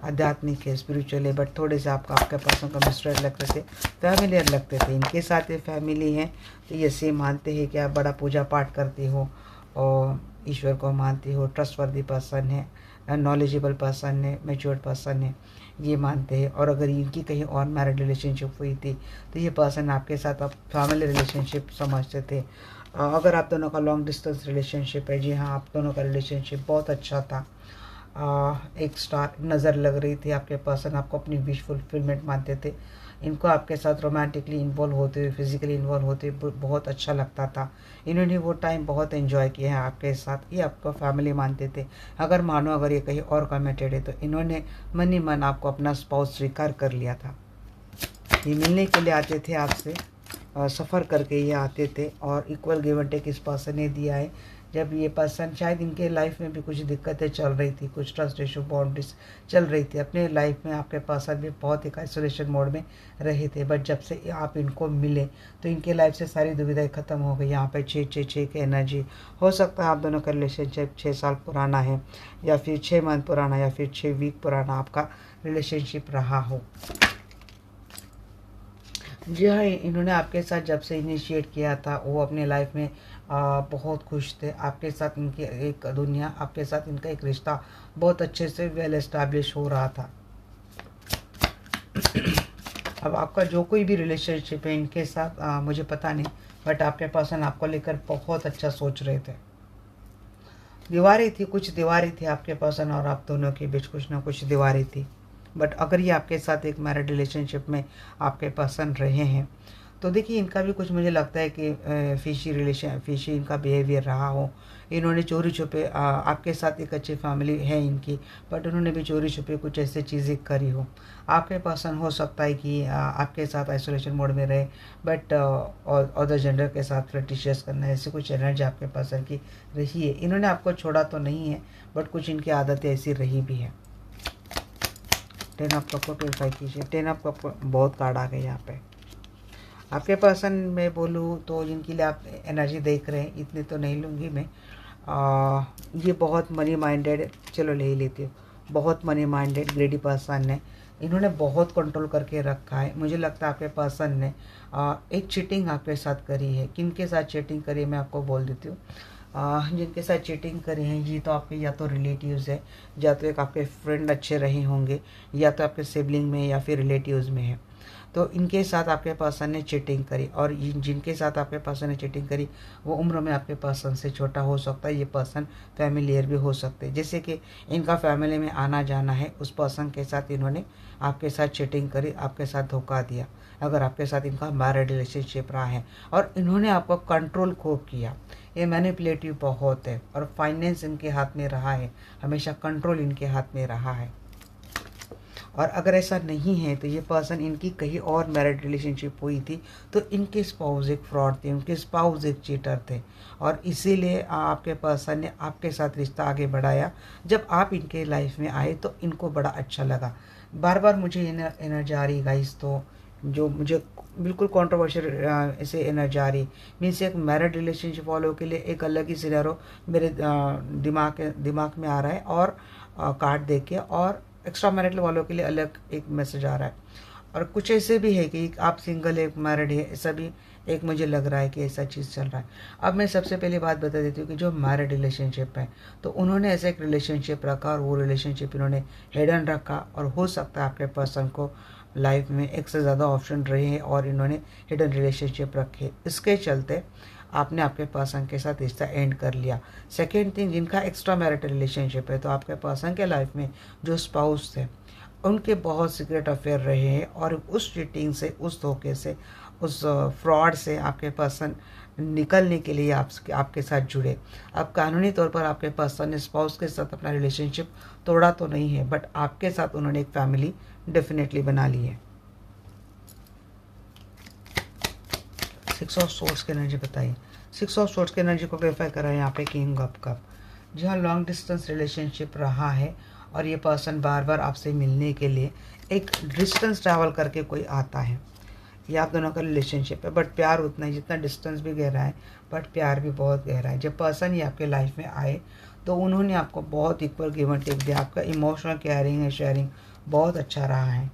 आध्यात्मिक है, स्पिरिचुअल है, बट थोड़े से आपके पर्सन को मिस्ट्रेस लगते थे, फैमिलियर लगते थे। इनके साथ ये फैमिली है तो ये से मानते हैं कि आप बड़ा पूजा पाठ करते हो और ईश्वर को मानते हो, ट्रस्टवर्दी पर्सन है, नॉलेजेबल पर्सन है, मैच्योर्ड पर्सन है, ये मानते हैं। और अगर इनकी कहीं और मैरिड रिलेशनशिप हुई थी तो ये पर्सन आपके साथ आप फैमिली रिलेशनशिप समझते थे। अगर आप दोनों का लॉन्ग डिस्टेंस रिलेशनशिप है, जी हाँ, आप दोनों का रिलेशनशिप बहुत अच्छा था, एक स्टार नज़र लग रही थी, आपके पर्सन आपको अपनी विश फुलफिलमेंट मानते थे। इनको आपके साथ रोमांटिकली इन्वॉल्व होते हुए, फिजिकली इन्वॉल्व होते हुए बहुत अच्छा लगता था। इन्होंने वो टाइम बहुत एंजॉय किया है आपके साथ, ये आपको फैमिली मानते थे। अगर मानो अगर ये कहीं और कमिटेड है तो इन्होंने मन ही मन आपको अपना स्पाउस स्वीकार कर लिया था। ये मिलने के लिए आते थे आपसे, सफ़र करके ये आते थे, और इक्वल गिव एंड टेक इस पर्सन ने दिया है। जब ये पर्सन शायद इनके लाइफ में भी कुछ दिक्कतें चल रही थी, कुछ ट्रस्ट इशू बाउंड्रीज चल रही थी अपने लाइफ में, आपके पर्सन भी बहुत एक आइसोलेशन मोड में रहे थे। बट जब से आप इनको मिले तो इनके लाइफ से सारी दुविधाएं ख़त्म हो गई। यहाँ पे 6 की एनर्जी हो सकता है आप दोनों का रिलेशनशिप 6 साल पुराना है, या फिर 6 मंथ पुराना, या फिर 6 वीक पुराना आपका रिलेशनशिप रहा हो। जी हाँ, इन्होंने आपके साथ जब से इनिशिएट किया था वो अपने लाइफ में बहुत खुश थे। आपके साथ इनकी एक दुनिया, आपके साथ इनका एक रिश्ता बहुत अच्छे से वेल एस्टैब्लिश हो रहा था। अब आपका जो कोई भी रिलेशनशिप है इनके साथ मुझे पता नहीं, बट आपके पर्सन आपको लेकर बहुत अच्छा सोच रहे थे। दीवारें थी, कुछ दीवारें थी आपके पर्सन और आप दोनों के बीच, कुछ ना कुछ दीवारें थी। बट अगर ये आपके साथ एक मैरिड रिलेशनशिप में आपके पर्सन रहे हैं तो देखिए इनका भी कुछ मुझे लगता है कि फिशी इनका बिहेवियर रहा हो। इन्होंने चोरी छुपे आपके साथ एक अच्छी फैमिली है इनकी, बट उन्होंने भी चोरी छुपे कुछ ऐसी चीज़ें करी हो। आपके पर्सन हो सकता है कि आपके साथ आइसोलेशन मोड में रहे, बट अदर जेंडर के साथ फ्लर्टिशियस करना, ऐसी कुछ एनर्जी आपके पर्सन की रही है। इन्होंने आपको छोड़ा तो नहीं है, बट कुछ इनकी आदतें ऐसी रही भी है। 10 ऑफ कप को क्लियरफाई कीजिए। 10 ऑफ कप बहुत कार्ड आ गए यहाँ पे। आपके पर्सन में बोलूँ तो जिनके लिए आप एनर्जी देख रहे हैं, इतने तो नहीं लूँगी मैं। ये बहुत मनी माइंडेड, चलो ले ही लेती हूँ, बहुत मनी माइंडेड ग्रेडी पर्सन है। इन्होंने बहुत कंट्रोल करके रखा है। मुझे लगता है आपके पर्सन ने एक चीटिंग आपके साथ करी है। किन के साथ चीटिंग करी है मैं आपको बोल देती हूँ। जिनके साथ चीटिंग करी है ये तो आपके या तो रिलेटिव्स है, या तो एक आपके फ्रेंड अच्छे रहे होंगे, या तो आपके सिबलिंग में या फिर रिलेटिव्स में है। तो इनके साथ आपके पर्सन ने चीटिंग करी, और जिनके साथ आपके पर्सन ने चीटिंग करी वो उम्र में आपके पर्सन से छोटा हो सकता है। ये पर्सन फैमिलियर भी हो सकते हैं, जैसे कि इनका फैमिली में आना जाना है, उस पर्सन के साथ इन्होंने आपके साथ चीटिंग करी, आपके साथ धोखा दिया। अगर आपके साथ इनका मैरिड रिलेशनशिप रहा है और इन्होंने आपको कंट्रोल खूब किया, ये मैनिपुलेटिव बहुत है। और फाइनेंस इनके हाथ में रहा है, हमेशा कंट्रोल इनके हाथ में रहा है। और अगर ऐसा नहीं है तो ये पर्सन, इनकी कहीं और मैरिड रिलेशनशिप हुई थी, तो इनके स्पाउस एक फ्रॉड थे, उनके स्पाउस एक चीटर थे, और इसीलिए आपके पर्सन ने आपके साथ रिश्ता आगे बढ़ाया। जब आप इनके लाइफ में आए तो इनको बड़ा अच्छा लगा। बार बार मुझे एनर्जी आ रही गाइस, तो जो मुझे बिल्कुल कंट्रोवर्शियल ऐसे एनर्जी आ रही, मीन्स एक मैरिड रिलेशनशिप वालों के लिए एक अलग ही सिनेरियो मेरे दिमाग में आ रहा है, और कार्ड देख के, और एक्स्ट्रा मैरिटल वालों के लिए अलग एक मैसेज आ रहा है। और कुछ ऐसे भी है कि आप सिंगल है, मैरिड है, ऐसा भी एक मुझे लग रहा है कि ऐसा चीज़ चल रहा है। अब मैं सबसे पहले बात बता देती हूँ कि जो मैरिड रिलेशनशिप है, तो उन्होंने ऐसा एक रिलेशनशिप रखा, और वो रिलेशनशिप इन्होंने हिडन रखा, और हो सकता है आपके पर्सन को लाइफ में एक से ज़्यादा ऑप्शन रहे हैं और इन्होंने हिडन रिलेशनशिप रखे, इसके चलते आपने आपके पर्सन के साथ रिश्ता एंड कर लिया। सेकेंड थिंग, जिनका एक्स्ट्रा मैरिटल रिलेशनशिप है, तो आपके पर्सन के लाइफ में जो स्पाउस थे उनके बहुत सीक्रेट अफेयर रहे हैं, और उस चीटिंग से, उस धोखे से, उस फ्रॉड से आपके पर्सन निकलने के लिए आपके साथ जुड़े। अब कानूनी तौर पर आपके पर्सन ने स्पाउस के साथ अपना रिलेशनशिप तोड़ा तो नहीं है, बट आपके साथ उन्होंने एक फैमिली डेफिनेटली बना ली है। 6 ऑफ सोर्ड्स की एनर्जी बताइए। 6 ऑफ सोर्ड्स की एनर्जी को क्लेरिफाई कर रहे हैं यहाँ पे किंग ऑफ कप। जहाँ लॉन्ग डिस्टेंस रिलेशनशिप रहा है और ये पर्सन बार बार आपसे मिलने के लिए एक डिस्टेंस ट्रैवल करके कोई आता है, ये आप दोनों का रिलेशनशिप है, बट प्यार उतना ही, जितना डिस्टेंस भी गहरा है बट प्यार भी बहुत गहरा है। जब पर्सन ये आपके लाइफ में आए तो उन्होंने आपको बहुत इक्वल गिव एंड टेक दिया, आपका इमोशनल केयरिंग है, शेयरिंग बहुत अच्छा रहा है।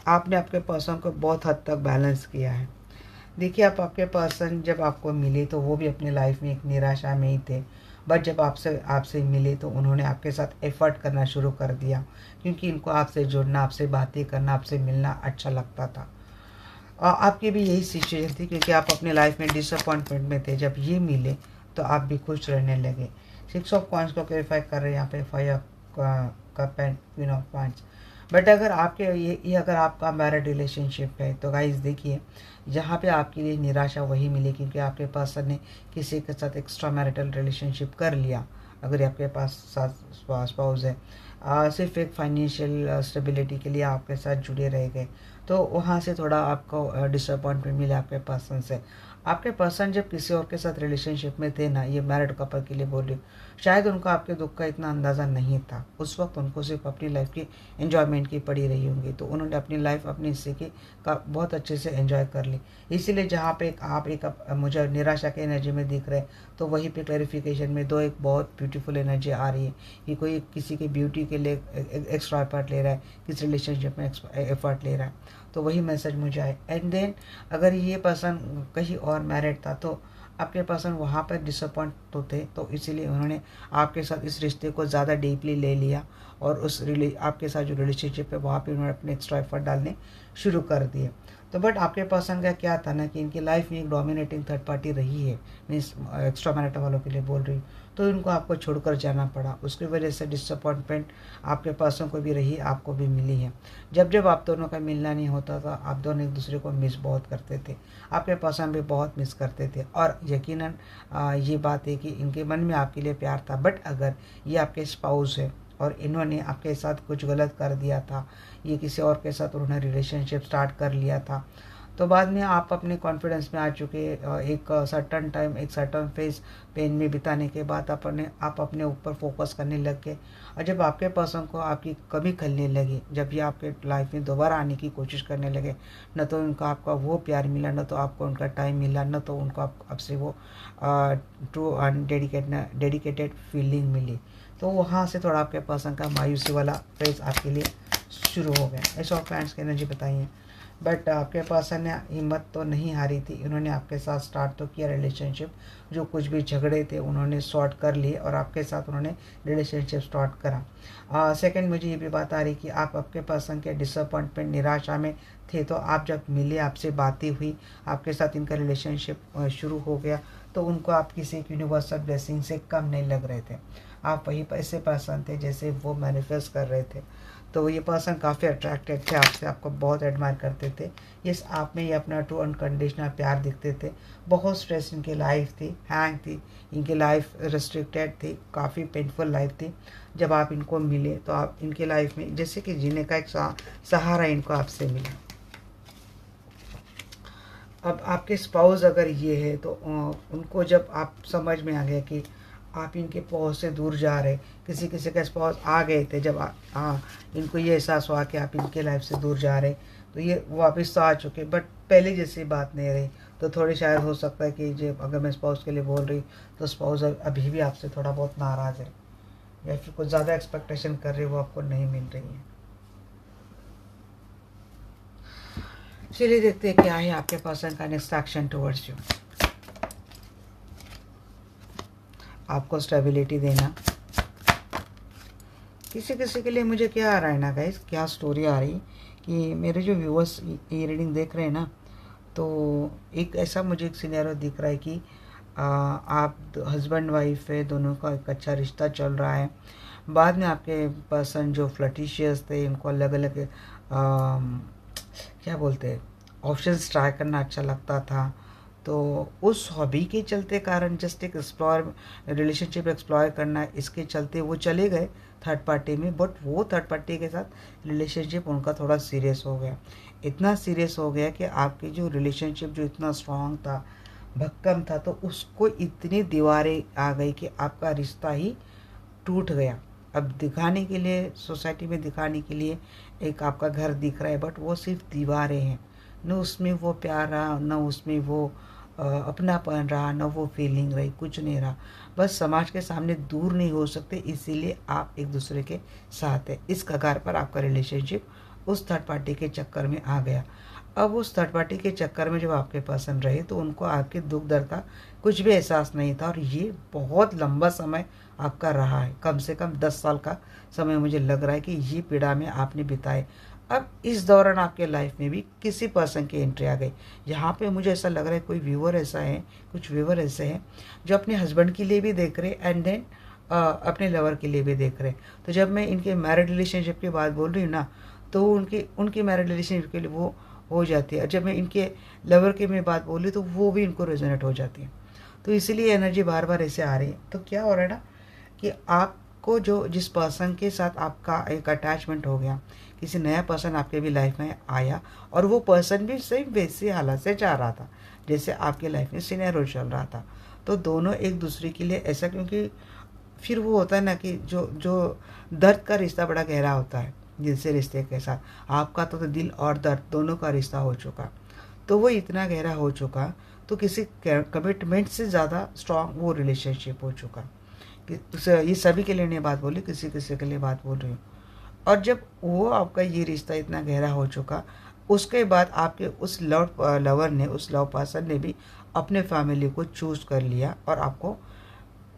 आपने आपके पर्सन को बहुत हद तक बैलेंस किया है। देखिए, आप आपके पर्सन जब आपको मिले तो वो भी अपनी लाइफ में एक निराशा में ही थे, बट जब आपसे मिले तो उन्होंने आपके साथ एफर्ट करना शुरू कर दिया, क्योंकि इनको आपसे जुड़ना, आपसे बातें करना, आपसे मिलना अच्छा लगता था। और आपकी भी यही सिचुएशन थी, क्योंकि आप अपने लाइफ में डिसअपॉइंटमेंट में थे, जब ये मिले तो आप भी खुश रहने लगे। 6 ऑफ कॉइंस को क्लेरिफाई कर रहे हैं यहाँ पे 5 of cup and queen of wands. But अगर आपके ये अगर आपका मैरिड रिलेशनशिप है तो गाइस देखिए, जहाँ पे आपके लिए निराशा वही मिली, क्योंकि आपके पर्सन ने किसी के साथ एक्स्ट्रा मैरिटल रिलेशनशिप कर लिया। अगर आपके पास साथ स्पाउस है, सिर्फ एक फाइनेंशियल स्टेबिलिटी के लिए आपके साथ जुड़े रह गए, तो वहाँ से थोड़ा आपको डिसअपॉइंटमेंट मिला आपके पर्सन से। आपके पर्सन जब किसी और के साथ रिलेशनशिप में थे ना, ये मैरिड कपल के लिए बोल रही हूँ, शायद उनको आपके दुख का इतना अंदाज़ा नहीं था। उस वक्त उनको सिर्फ अपनी लाइफ की एंजॉयमेंट की पड़ी रही होंगी, तो उन्होंने अपनी लाइफ अपने हिस्से की का बहुत अच्छे से एंजॉय कर ली। इसीलिए जहाँ पे आप मुझे निराशा के एनर्जी में दिख रहे, तो वहीं पे क्लैरिफिकेशन में दो एक बहुत ब्यूटीफुल एनर्जी आ रही है कि कोई किसी की ब्यूटी के लिए एक्स्ट्रा एफर्ट ले रहा है, किस रिलेशनशिप में एफर्ट ले रहा है, तो वही मैसेज मुझे आए। एंड देन अगर ये पर्सन कहीं और मैरिड था तो आपके पर्सन वहाँ पर डिसअपॉइंट तो थे, तो इसीलिए उन्होंने आपके साथ इस रिश्ते को ज़्यादा डीपली ले लिया, और आपके साथ जो रिलेशनशिप है वहाँ पे उन्होंने अपने एक्स्ट्रा एफर्ट डालने शुरू कर दिए। तो बट आपके पर्सन का क्या था ना कि इनकी लाइफ में एक डोमिनेटिंग थर्ड पार्टी रही है, मीन्स एक्स्ट्रा मैरिटल वालों के लिए बोल रही हूँ, तो इनको आपको छोड़कर जाना पड़ा। उसकी वजह से डिसअपॉइंटमेंट आपके पर्सन को भी रही, आपको भी मिली है। जब जब आप दोनों का मिलना नहीं होता था, आप दोनों एक दूसरे को मिस बहुत करते थे, आपके पर्सन भी बहुत मिस करते थे। और यकीनन ये बात है कि इनके मन में आपके लिए प्यार था, बट अगर ये आपके स्पाउस है और इन्होंने आपके साथ कुछ गलत कर दिया था, ये किसी और के साथ उन्होंने रिलेशनशिप स्टार्ट कर लिया था, तो बाद में आप अपने कॉन्फिडेंस में आ चुके, एक सर्टन टाइम, एक सर्टन फेज पेन में बिताने के बाद आप अपने ऊपर फोकस करने लग गए। और जब आपके पर्सन को आपकी कमी खलने लगी, जब ये आपके लाइफ में दोबारा आने की कोशिश करने लगे, न तो उनको आपका वो प्यार मिला, न तो आपको उनका टाइम मिला, न तो उनको आपसे वो ट्रू डेडिकेटेड फीलिंग मिली, तो वहाँ से थोड़ा आपके पर्सन का मायूसी वाला फेज आपके लिए शुरू हो गया। ऐसा फ्रेंड्स की एनर्जी बताइए। बट आपके पर्सन ने हिम्मत तो नहीं हारी थी, इन्होंने आपके साथ स्टार्ट तो किया रिलेशनशिप, जो कुछ भी झगड़े थे उन्होंने सॉर्ट कर लिए और आपके साथ उन्होंने रिलेशनशिप स्टार्ट करा। सेकंड, मुझे ये भी बात आ रही कि आप आपके पर्सन के डिसअपॉइंटमेंट, निराशा में थे, तो आप जब मिले, आपसे बातें हुई, आपके साथ इनका रिलेशनशिप शुरू हो गया, तो उनको आप किसी एक यूनिवर्सल ब्लेसिंग से कम नहीं लग रहे थे। आप वही ऐसे पर्सन थे जैसे वो मैनिफेस्ट कर रहे थे। तो ये पर्सन काफ़ी अट्रैक्टेड थे आपसे, आपको बहुत एडमायर करते थे। ये आप में ये अपना ट्रू अनकंडीशनल प्यार दिखते थे। बहुत स्ट्रेस इनकी लाइफ थी, हैंग थी, इनकी लाइफ रिस्ट्रिक्टेड थी, काफ़ी पेनफुल लाइफ थी। जब आप इनको मिले तो आप इनकी लाइफ में जैसे कि जीने का एक सहारा इनको आपसे मिला। अब आपके स्पाउस अगर ये है तो उनको जब आप समझ में आ गया कि आप इनके पहुँच से दूर जा रहे, किसी किसी का स्पाउस आ गए थे, जब इनको ये एहसास हुआ कि आप इनके लाइफ से दूर जा रहे, तो ये वापस तो आ चुके, बट पहले जैसी बात नहीं रही। तो थोड़ी शायद हो सकता है कि जब अगर मैं स्पाउस के लिए बोल रही तो स्पाउस अभी भी आपसे थोड़ा बहुत नाराज़ है, या फिर कुछ ज़्यादा एक्सपेक्टेशन कर रही है, वो आपको नहीं मिल रही है। चलिए देखते हैं क्या है आपके पर्सन का नेक्स्ट एक्शन टुवर्ड्स यू। आपको स्टेबिलिटी देना। किसी किसी के लिए मुझे क्या आ रहा है ना गाइस, क्या स्टोरी आ रही कि मेरे जो व्यूअर्स ये रीडिंग देख रहे हैं ना, तो एक ऐसा मुझे एक सिनेरियो दिख रहा है कि आप हस्बैंड वाइफ है, दोनों का एक अच्छा रिश्ता चल रहा है। बाद में आपके पर्सन जो फ्लर्टिशियस थे, इनको अलग अलग क्या बोलते हैं ऑप्शंस ट्राई करना अच्छा लगता था। तो उस हॉबी के चलते कारण जस्ट एक एक्सप्लोर रिलेशनशिप एक्सप्लोर करना, इसके चलते वो चले गए थर्ड पार्टी में। बट वो थर्ड पार्टी के साथ रिलेशनशिप उनका थोड़ा सीरियस हो गया, इतना सीरियस हो गया कि आपकी जो रिलेशनशिप जो इतना स्ट्रांग था, भक्कम था, तो उसको इतनी दीवारें आ गई कि आपका रिश्ता ही टूट गया। अब दिखाने के लिए, सोसाइटी में दिखाने के लिए एक आपका घर दिख रहा है, बट वो सिर्फ दीवारें हैं। न उसमें वो प्यार रहा, न उसमें वो अपनापन रहा, न वो फीलिंग रही, कुछ नहीं रहा। बस समाज के सामने दूर नहीं हो सकते, इसीलिए आप एक दूसरे के साथ हैं। इस कगार पर आपका रिलेशनशिप उस थर्ड पार्टी के चक्कर में आ गया। अब उस थर्ड पार्टी के चक्कर में जब आपके पर्सन रहे तो उनको आपके दुख दर्द का कुछ भी एहसास नहीं था, और ये बहुत लंबा समय आपका रहा है, कम से कम 10 साल का समय मुझे लग रहा है कि ये पीड़ा में आपने बिताए। अब इस दौरान आपके लाइफ में भी किसी पर्सन की एंट्री आ गई। यहाँ पे मुझे ऐसा लग रहा है कोई व्यूअर ऐसा है, कुछ व्यूअर ऐसे हैं जो अपने हस्बैंड के लिए भी देख रहे एंड देन अपने लवर के लिए भी देख रहे। तो जब मैं इनके मैरिड रिलेशनशिप की बात बोल रही हूँ ना, तो उनकी मैरिड रिलेशनशिप के लिए वो हो जाती है। जब मैं इनके लवर की मैं बात बोली तो वो भी इनको रेजोनेट हो जाती है। तो इसीलिए एनर्जी बार बार ऐसे आ रही है। तो क्या हो रहा है ना कि आपको जो जिस पर्सन के साथ आपका एक अटैचमेंट हो गया, किसी नया पर्सन आपके भी लाइफ में आया, और वो पर्सन भी सेम वैसी हालत से जा रहा था जैसे आपके लाइफ में सिनेरियो चल रहा था। तो दोनों एक दूसरे के लिए ऐसा, क्योंकि फिर वो होता है ना कि जो जो दर्द का रिश्ता बड़ा गहरा होता है, जिनसे रिश्ते के साथ आपका तो दिल और दर्द दोनों का रिश्ता हो चुका, तो वो इतना गहरा हो चुका, तो किसी कमिटमेंट से ज़्यादा स्ट्रांग वो रिलेशनशिप हो चुका। ये सभी के लिए नहीं बात बोली, किसी किसी के लिए बात बोल रही हूँ। और जब वो आपका ये रिश्ता इतना गहरा हो चुका, उसके बाद आपके उस लवर ने, उस लव पर्सन ने भी अपने फैमिली को चूज़ कर लिया और आपको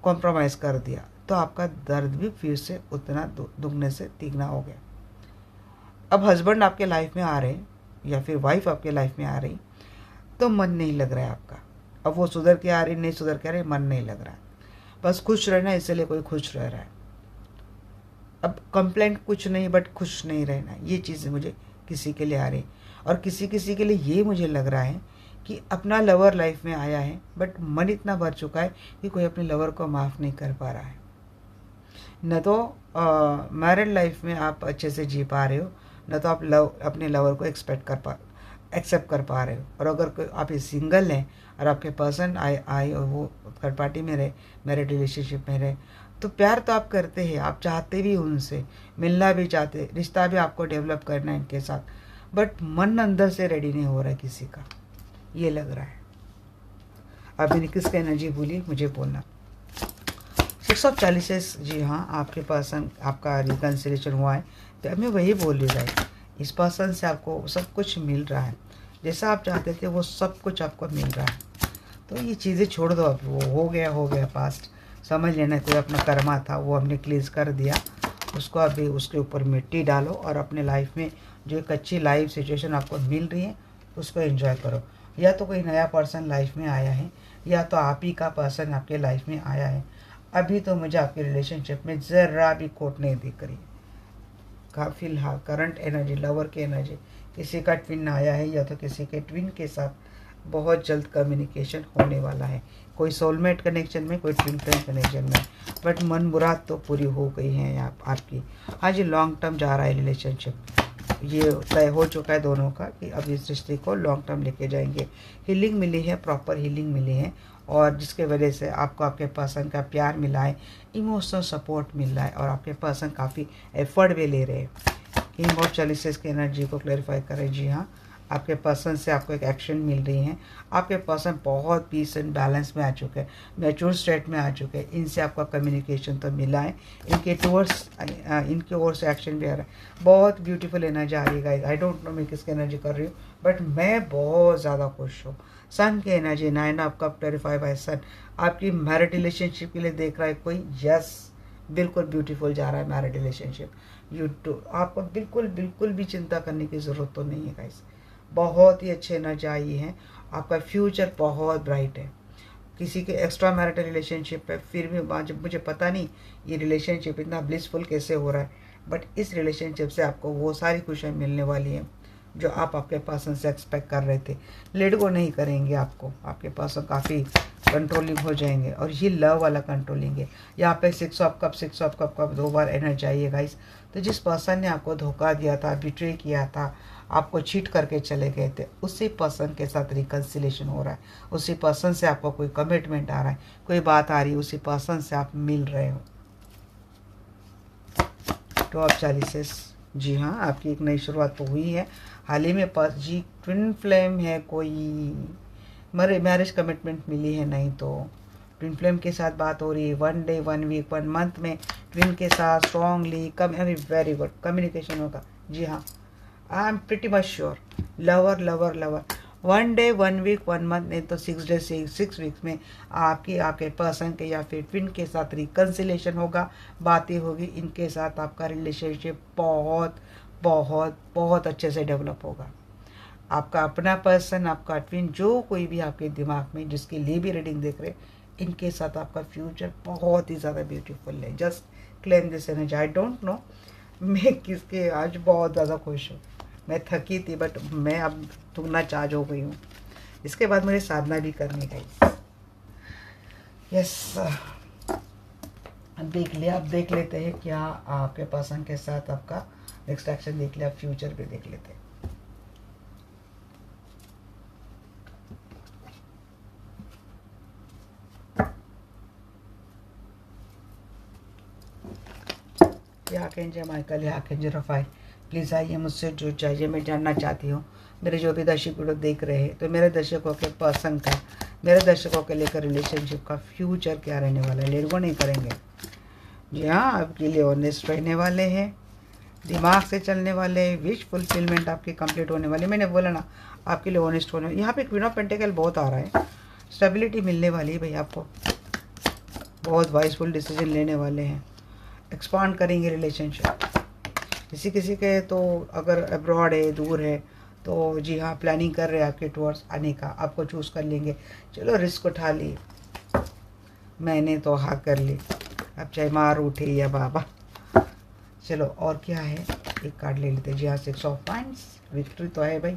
कॉम्प्रोमाइज़ कर दिया। तो आपका दर्द भी फिर से उतना दुगने से तिगना हो गया। अब हस्बैंड आपके लाइफ में आ रहे या फिर वाइफ आपके लाइफ में आ रही, तो मन नहीं लग रहा है आपका। अब वो सुधर के आ रही, नहीं सुधर के आ रही, मन नहीं लग रहा है। बस खुश रहना, इसलिए कोई खुश रह रहा है। अब कंप्लेंट कुछ नहीं, बट खुश नहीं रहना, ये चीज़ मुझे किसी के लिए आ रही। और किसी किसी के लिए ये मुझे लग रहा है कि अपना लवर लाइफ में आया है, बट मन इतना भर चुका है कि कोई अपने लवर को माफ़ नहीं कर पा रहा है। न तो मैरिड लाइफ में आप अच्छे से जी पा रहे हो, न तो आप अपने लवर को एक्सेप्ट कर पा रहे हो। और अगर कोई आप सिंगल हैं और आपके पर्सन आए और वो थर्ड पार्टी में रहे, मैरिड रिलेशनशिप में रहे, तो प्यार तो आप करते हैं, आप चाहते भी उनसे मिलना भी चाहते, रिश्ता भी आपको डेवलप करना है इनके साथ, बट मन अंदर से रेडी नहीं हो रहा है किसी का, ये लग रहा है। अभी किसकी एनर्जी भूली मुझे बोलना। 6 ऑफ चैलिसेस, जी हाँ, आपके पर्सन आपका रिकन्सिलेशन हुआ है। तो मैं वही बोल रही है, इस पर्सन से आपको सब कुछ मिल रहा है, जैसा आप चाहते थे वो सब कुछ आपको मिल रहा है। तो ये चीज़ें छोड़ दो, अब वो हो गया पास्ट, समझ लेना कोई अपना कर्मा था, वो हमने क्लीज कर दिया, उसको अभी उसके ऊपर मिट्टी डालो और अपने लाइफ में जो एक अच्छी लाइफ सिचुएशन आपको मिल रही है उसको एंजॉय करो। या तो कोई नया पर्सन लाइफ में आया है, या तो आप ही का पर्सन आपके लाइफ में आया है। अभी तो मुझे आपके रिलेशनशिप में ज़रा भी खोट नहीं दिख रही। का फिलहाल करंट एनर्जी, लवर की एनर्जी, किसी का ट्विन आया है या तो किसी के ट्विन के साथ बहुत जल्द कम्युनिकेशन होने वाला है। कोई सोलमेट कनेक्शन में, कोई ट्विन फ्लेम कनेक्शन में, बट मन मुराद तो पूरी हो गई है आपकी। हाँ जी, लॉन्ग टर्म जा रहा है रिलेशनशिप, ये तय हो चुका है दोनों का कि अब इस रिश्ते को लॉन्ग टर्म लेके जाएंगे। हीलिंग मिली है, प्रॉपर हीलिंग मिली है, और जिसके वजह से आपको आपके पर्सन का प्यार मिला है, इमोशनल सपोर्ट मिल रहा है, और आपके पर्सन काफ़ी एफर्ट भी ले रहे हैं। किंग ऑफ चैलिसेस की एनर्जी को क्लैरिफाई करें। जी हाँ, आपके पर्सन से आपको एक एक्शन मिल रही है। आपके पर्सन बहुत पीस एंड बैलेंस में आ चुके हैं, मैच्योर स्टेट में आ चुके हैं। इनसे आपका कम्युनिकेशन तो मिला है, इनके ओर से एक्शन भी आ रहा है। बहुत ब्यूटीफुल एनर्जी आ रही है गाइस। आई डोंट नो मैं किसकी एनर्जी कर रही हूँ, बट मैं बहुत ज़्यादा खुश हूँ। सन की energy 9 of cup clarify by sun, आपकी मैरिड रिलेशनशिप के लिए देख रहा है कोई। यस, बिल्कुल ब्यूटीफुल जा रहा है मैरिड रिलेशनशिप। आपको बिल्कुल भी चिंता करने की ज़रूरत तो नहीं है गाइस। बहुत ही अच्छे एनर्जी आई है, आपका फ्यूचर बहुत ब्राइट है। किसी के एक्स्ट्रा मैरिटल रिलेशनशिप है, फिर भी जब मुझे पता नहीं ये रिलेशनशिप इतना ब्लिसफुल कैसे हो रहा है, बट इस रिलेशनशिप से आपको वो सारी खुशियाँ मिलने वाली हैं जो आप आपके पर्सन से एक्सपेक्ट कर रहे थे। लेट गो नहीं करेंगे आपको, आपके पर्सन काफ़ी कंट्रोलिंग हो जाएंगे, और ये लव वाला कंट्रोलिंग है। यहाँ पे 6 ऑफ कप का 2 बार एनर्जी आई है गाइस। तो जिस पर्सन ने आपको धोखा दिया था, बिट्रे किया था, आपको चीट करके चले गए थे, उसी पर्सन के साथ रिकन्सिलेशन हो रहा है। उसी पर्सन से आपको कोई कमिटमेंट आ रहा है, कोई बात आ रही है, उसी पर्सन से आप मिल रहे हो। 2 ऑफ चैलिसेस, जी हाँ, आपकी एक नई शुरुआत तो हुई है हाल ही में। जी, ट्विन फ्लेम है, कोई मैरिज कमिटमेंट मिली है, नहीं तो ट्विन फ्लेम के साथ बात हो रही है। 1 डे 1 वीक 1 मंथ में ट्विन के साथ स्ट्रॉन्गली वेरी गुड कम्युनिकेशन होगा। जी हाँ, I am pretty much sure. Lover 1 day 1 week 1 month, नहीं तो 6 डे 6 वीक्स में आपके पर्सन के या फिर ट्विन के साथ रिकन्सिलेशन होगा, बातें होगी। इनके साथ आपका रिलेशनशिप बहुत बहुत बहुत अच्छे से डेवलप होगा। आपका अपना पर्सन, आपका ट्विन, जो कोई भी आपके दिमाग में जिसके लिए भी रीडिंग देख रहे, इनके साथ आपका फ्यूचर बहुत ही ज़्यादा ब्यूटीफुल है। Just claim this energy. I don't know मैं किसके, आज बहुत ज़्यादा खुश हूँ। मैं थकी थी, बट मैं अब दुगना चार्ज हो गई हूँ। इसके बाद मुझे साधना भी करनी गई। यस, अब देख लेते हैं क्या आपके पर्सन के साथ आपका नेक्स्ट एक्शन देख लिया, फ्यूचर भी देख लेते हैं। आर्कएंजल माइकल या आर्कएंजल रफाइल, प्लीज़ आइए, मुझसे जो चाहिए मैं जानना चाहती हूँ। मेरे जो भी दर्शक वीडियो देख रहे हैं, तो मेरे दर्शकों के पर्सन का, मेरे दर्शकों के लेकर रिलेशनशिप का फ्यूचर क्या रहने वाला है। लेट गो नहीं करेंगे। जी हाँ, आपके लिए ऑनेस्ट रहने वाले हैं, दिमाग से चलने वाले, विश फुलफिलमेंट आपकी कंप्लीट होने वाली। मैंने बोला ना, आपके लिए ऑनेस्ट होने। यहाँ पे क्वीन ऑफ पेंटिकल बहुत आ रहा है, स्टेबिलिटी मिलने वाली है भाई आपको, बहुत वाइजफुल डिसीजन लेने वाले हैं, एक्सपांड करेंगे रिलेशनशिप। किसी के तो अगर अब्रॉड है, दूर है, तो जी हाँ, प्लानिंग कर रहे हैं आपके टूवर्ड्स आने का, आपको चूज़ कर लेंगे। चलो, रिस्क उठा ली, मैंने तो हाँ कर ली, अब चाहे मार उठे या बाबा। चलो, और क्या है, एक कार्ड ले लेते हैं। जी हाँ, 6 ऑफ वांड्स, विक्ट्री तो है भाई।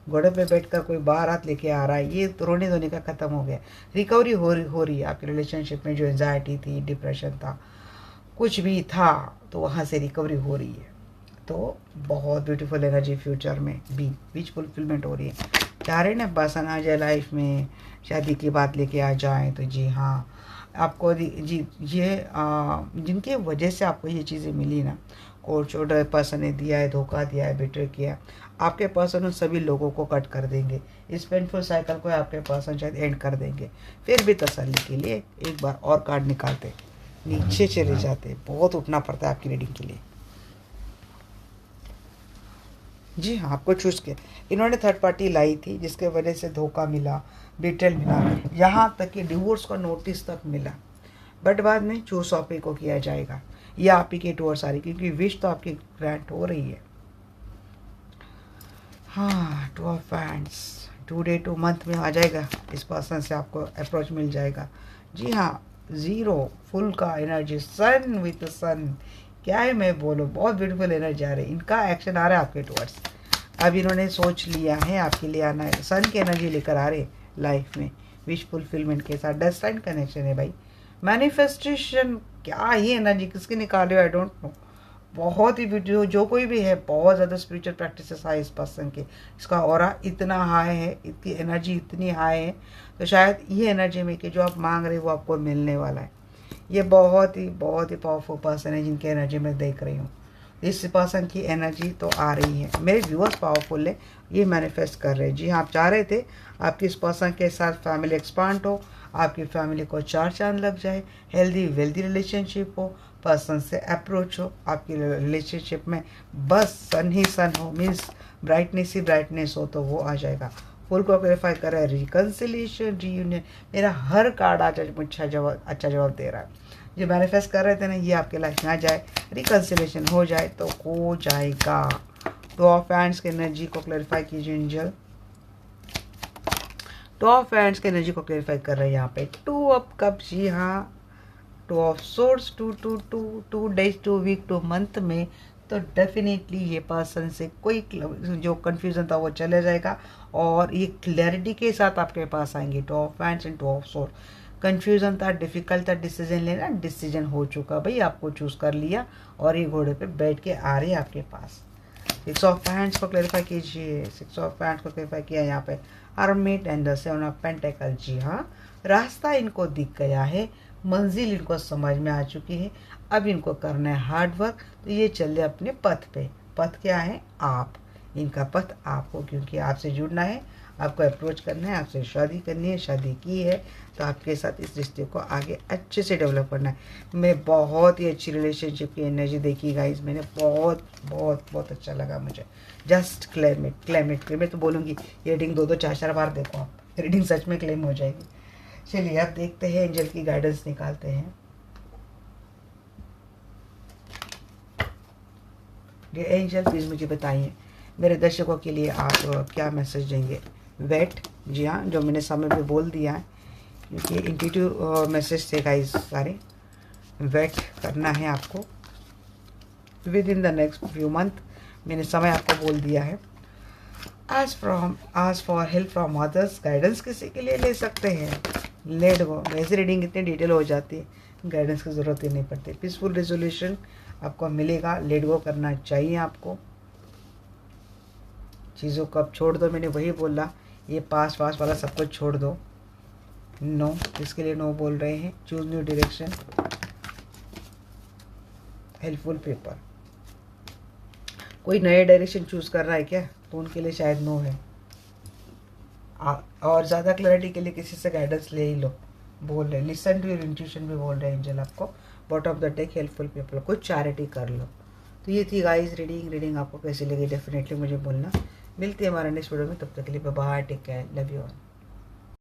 घोड़े पे बैठकर कोई बारात लेके आ रहा है, ये तो रोने धोने का ख़त्म हो गया। रिकवरी हो रही है आपके रिलेशनशिप में। जो एंजाइटी थी, डिप्रेशन था, कुछ भी था, तो वहाँ से रिकवरी हो रही है। तो बहुत ब्यूटीफुल एनर्जी फ्यूचर में भी विच फुलफिलमेंट हो रही है। चाह रहे ना पर्सन आ जाए लाइफ में, शादी की बात लेके आ जाए, तो जी हाँ, आपको जी ये जिनके वजह से आपको ये चीज़ें मिली ना, कोर्ट ऑर्डर पर्सन ने दिया है, धोखा दिया है, बिट्रे किया, आपके पर्सन उन सभी लोगों को कट कर देंगे। इस पेनफुल साइकिल को आपके पर्सन शायद एंड कर देंगे। फिर भी तसल्ली के लिए एक बार और कार्ड निकालते, नीचे चले जाते, बहुत उठना पड़ता है आपकी रीडिंग के लिए। जी हाँ, आपको चूज़ किया। इन्होंने थर्ड पार्टी लाई थी, जिसके वजह से धोखा मिला, बिट्रेयल मिला, यहाँ तक कि डिवोर्स का नोटिस तक मिला, बट बाद में चूज आप ही को किया जाएगा। ये आप ही के टूवर्ड्स आ रही, क्योंकि विश तो आपकी ग्रांट हो रही है। हाँ, 2 ऑफ वांड्स, 2 डे 2 मंथ में आ जाएगा। इस पर्सन से आपको अप्रोच मिल जाएगा। जी हाँ, 0 फुल का एनर्जी, सन विथ सन, क्या है मैं बोलूँ, बहुत ब्यूटीफुल एनर्जी आ रही है, इनका एक्शन आ रहा है आपके टुवर्ड्स। अब इन्होंने सोच लिया है आपके लिए आना है, सन की एनर्जी लेकर आ रहे लाइफ में, विश फुलफिलमेंट के साथ। डेस्टाइन कनेक्शन है भाई, मैनिफेस्टेशन, क्या ही एनर्जी किसकी निकाले आई डोंट नो। बहुत ही जो कोई भी है, बहुत ज़्यादा स्पिरिचुअल प्रैक्टिसेस है इस पर्सन के, इसका ऑरा इतना हाई है, इसकी एनर्जी इतनी हाई है, तो शायद ये एनर्जी में कि जो आप मांग रहे हो वो आपको मिलने वाला है। ये बहुत ही पावरफुल पर्सन है जिनकी एनर्जी मैं देख रही हूँ। इस पर्सन की एनर्जी तो आ रही है, मेरे व्यूअर्स पावरफुल है, ये मैनिफेस्ट कर रहे हैं। जी हाँ, आप चाह रहे थे आपकी इस पर्सन के साथ फैमिली एक्सपांड हो, आपकी फैमिली को 4 चांद लग जाए, हेल्दी वेल्दी रिलेशनशिप हो, पर्सन से अप्रोच हो, आपकी रिलेशनशिप में बस सन ही सन हो, मीन्स ब्राइटनेस ही ब्राइटनेस हो, तो वो आ जाएगा। फुल को क्लेरिफाई कर रहा है, रिकन्सिलिएशन, रीयूनियन, मेरा हर कार्ड आज अच्छा जवाब दे रहा है। जो मैनिफेस्ट कर रहे थे ना, ये आपके लाइफ में आ जाए, रिकन्सिलेशन हो जाए तो हो जाएगा। टू ऑफ हैंड्स की एनर्जी को क्लैरिफाई कीजिए एंजल। टू ऑफ हैंड्स की एनर्जी को क्लैरिफाई कर रहे हैं यहाँ पे। 2 ऑफ कप्स, जी हाँ, 2 of course, 2 days, 2 week, 2 month में, तो डेफिनेटली ये पर्सन से कोई जो कन्फ्यूज़न था वो चले जाएगा और ये क्लैरिटी के साथ आपके पास आएंगे। 2 of hands and 2 of source, confusion था, डिफ़िकल्ट था डिसीजन लेना, डिसीजन हो चुका भाई, आपको चूज़ कर लिया और ये घोड़े पे बैठ के आ रही है आपके पास। 6 ऑफ हैंड्स को क्लैरिफाई कीजिए, 6 ऑफ हैंड्स को क्लैरिफाई किया यहाँ पे, hermit and the 7 of pentacle. जी हाँ, रास्ता इनको दिख गया है, मंजिल इनको समझ में आ चुकी है, अब इनको करना है हार्ड वर्क, तो ये चले अपने पथ पे। पथ क्या है? आप, इनका पथ आपको, क्योंकि आपसे जुड़ना है, आपको अप्रोच करना है, आपसे शादी करनी है, शादी की है तो आपके साथ इस रिश्ते को आगे अच्छे से डेवलप करना है। मैं बहुत ही अच्छी रिलेशनशिप की एनर्जी देखी गाइस, मैंने बहुत अच्छा लगा मुझे। जस्ट क्लेम इट, मैं तो बोलूँगी ये रीडिंग 2 4 बार देखो आप, रीडिंग सच में क्लेम हो जाएगी। चलिए अब देखते हैं, एंजल की गाइडेंस निकालते हैं। ये एंजल प्लीज़ मुझे बताइए मेरे दर्शकों के लिए आप क्या मैसेज देंगे। वेट, जी हाँ, जो मैंने समय पे बोल दिया है, क्योंकि इंट्यूटिव मैसेज थे गाइस सारे। वेट करना है आपको with in the next few month, मैंने समय आपको बोल दिया है। आज for help from others, guidance किसी के लिए ले सकते हैं, लेट गो। वैसे रीडिंग इतनी डिटेल हो जाती है, गाइडेंस की ज़रूरत ही नहीं पड़ती। पीसफुल रेजोल्यूशन आपको मिलेगा, लेट गो करना चाहिए आपको, चीज़ों को अब छोड़ दो। मैंने वही बोला, ये पास वाला सब कुछ छोड़ दो। नो, इसके लिए नो बोल रहे हैं। Choose new direction, helpful paper. कोई नए डायरेक्शन चूज कर रहा है क्या, तो उनके लिए शायद नो है। और ज़्यादा क्लैरिटी के लिए किसी से गाइडेंस ले ही लो, बोल रहे, लिसन टू योर इंट्यूशन भी बोल रहे हैं एंजल आपको। Bottom of the deck, helpful people, कुछ चैरिटी कर लो। तो ये थी गाइस रीडिंग आपको कैसी लगी डेफिनेटली मुझे बोलना। मिलती है हमारे नेक्स्ट वीडियो में, तब तक के लिए bye bye, take care, love you all.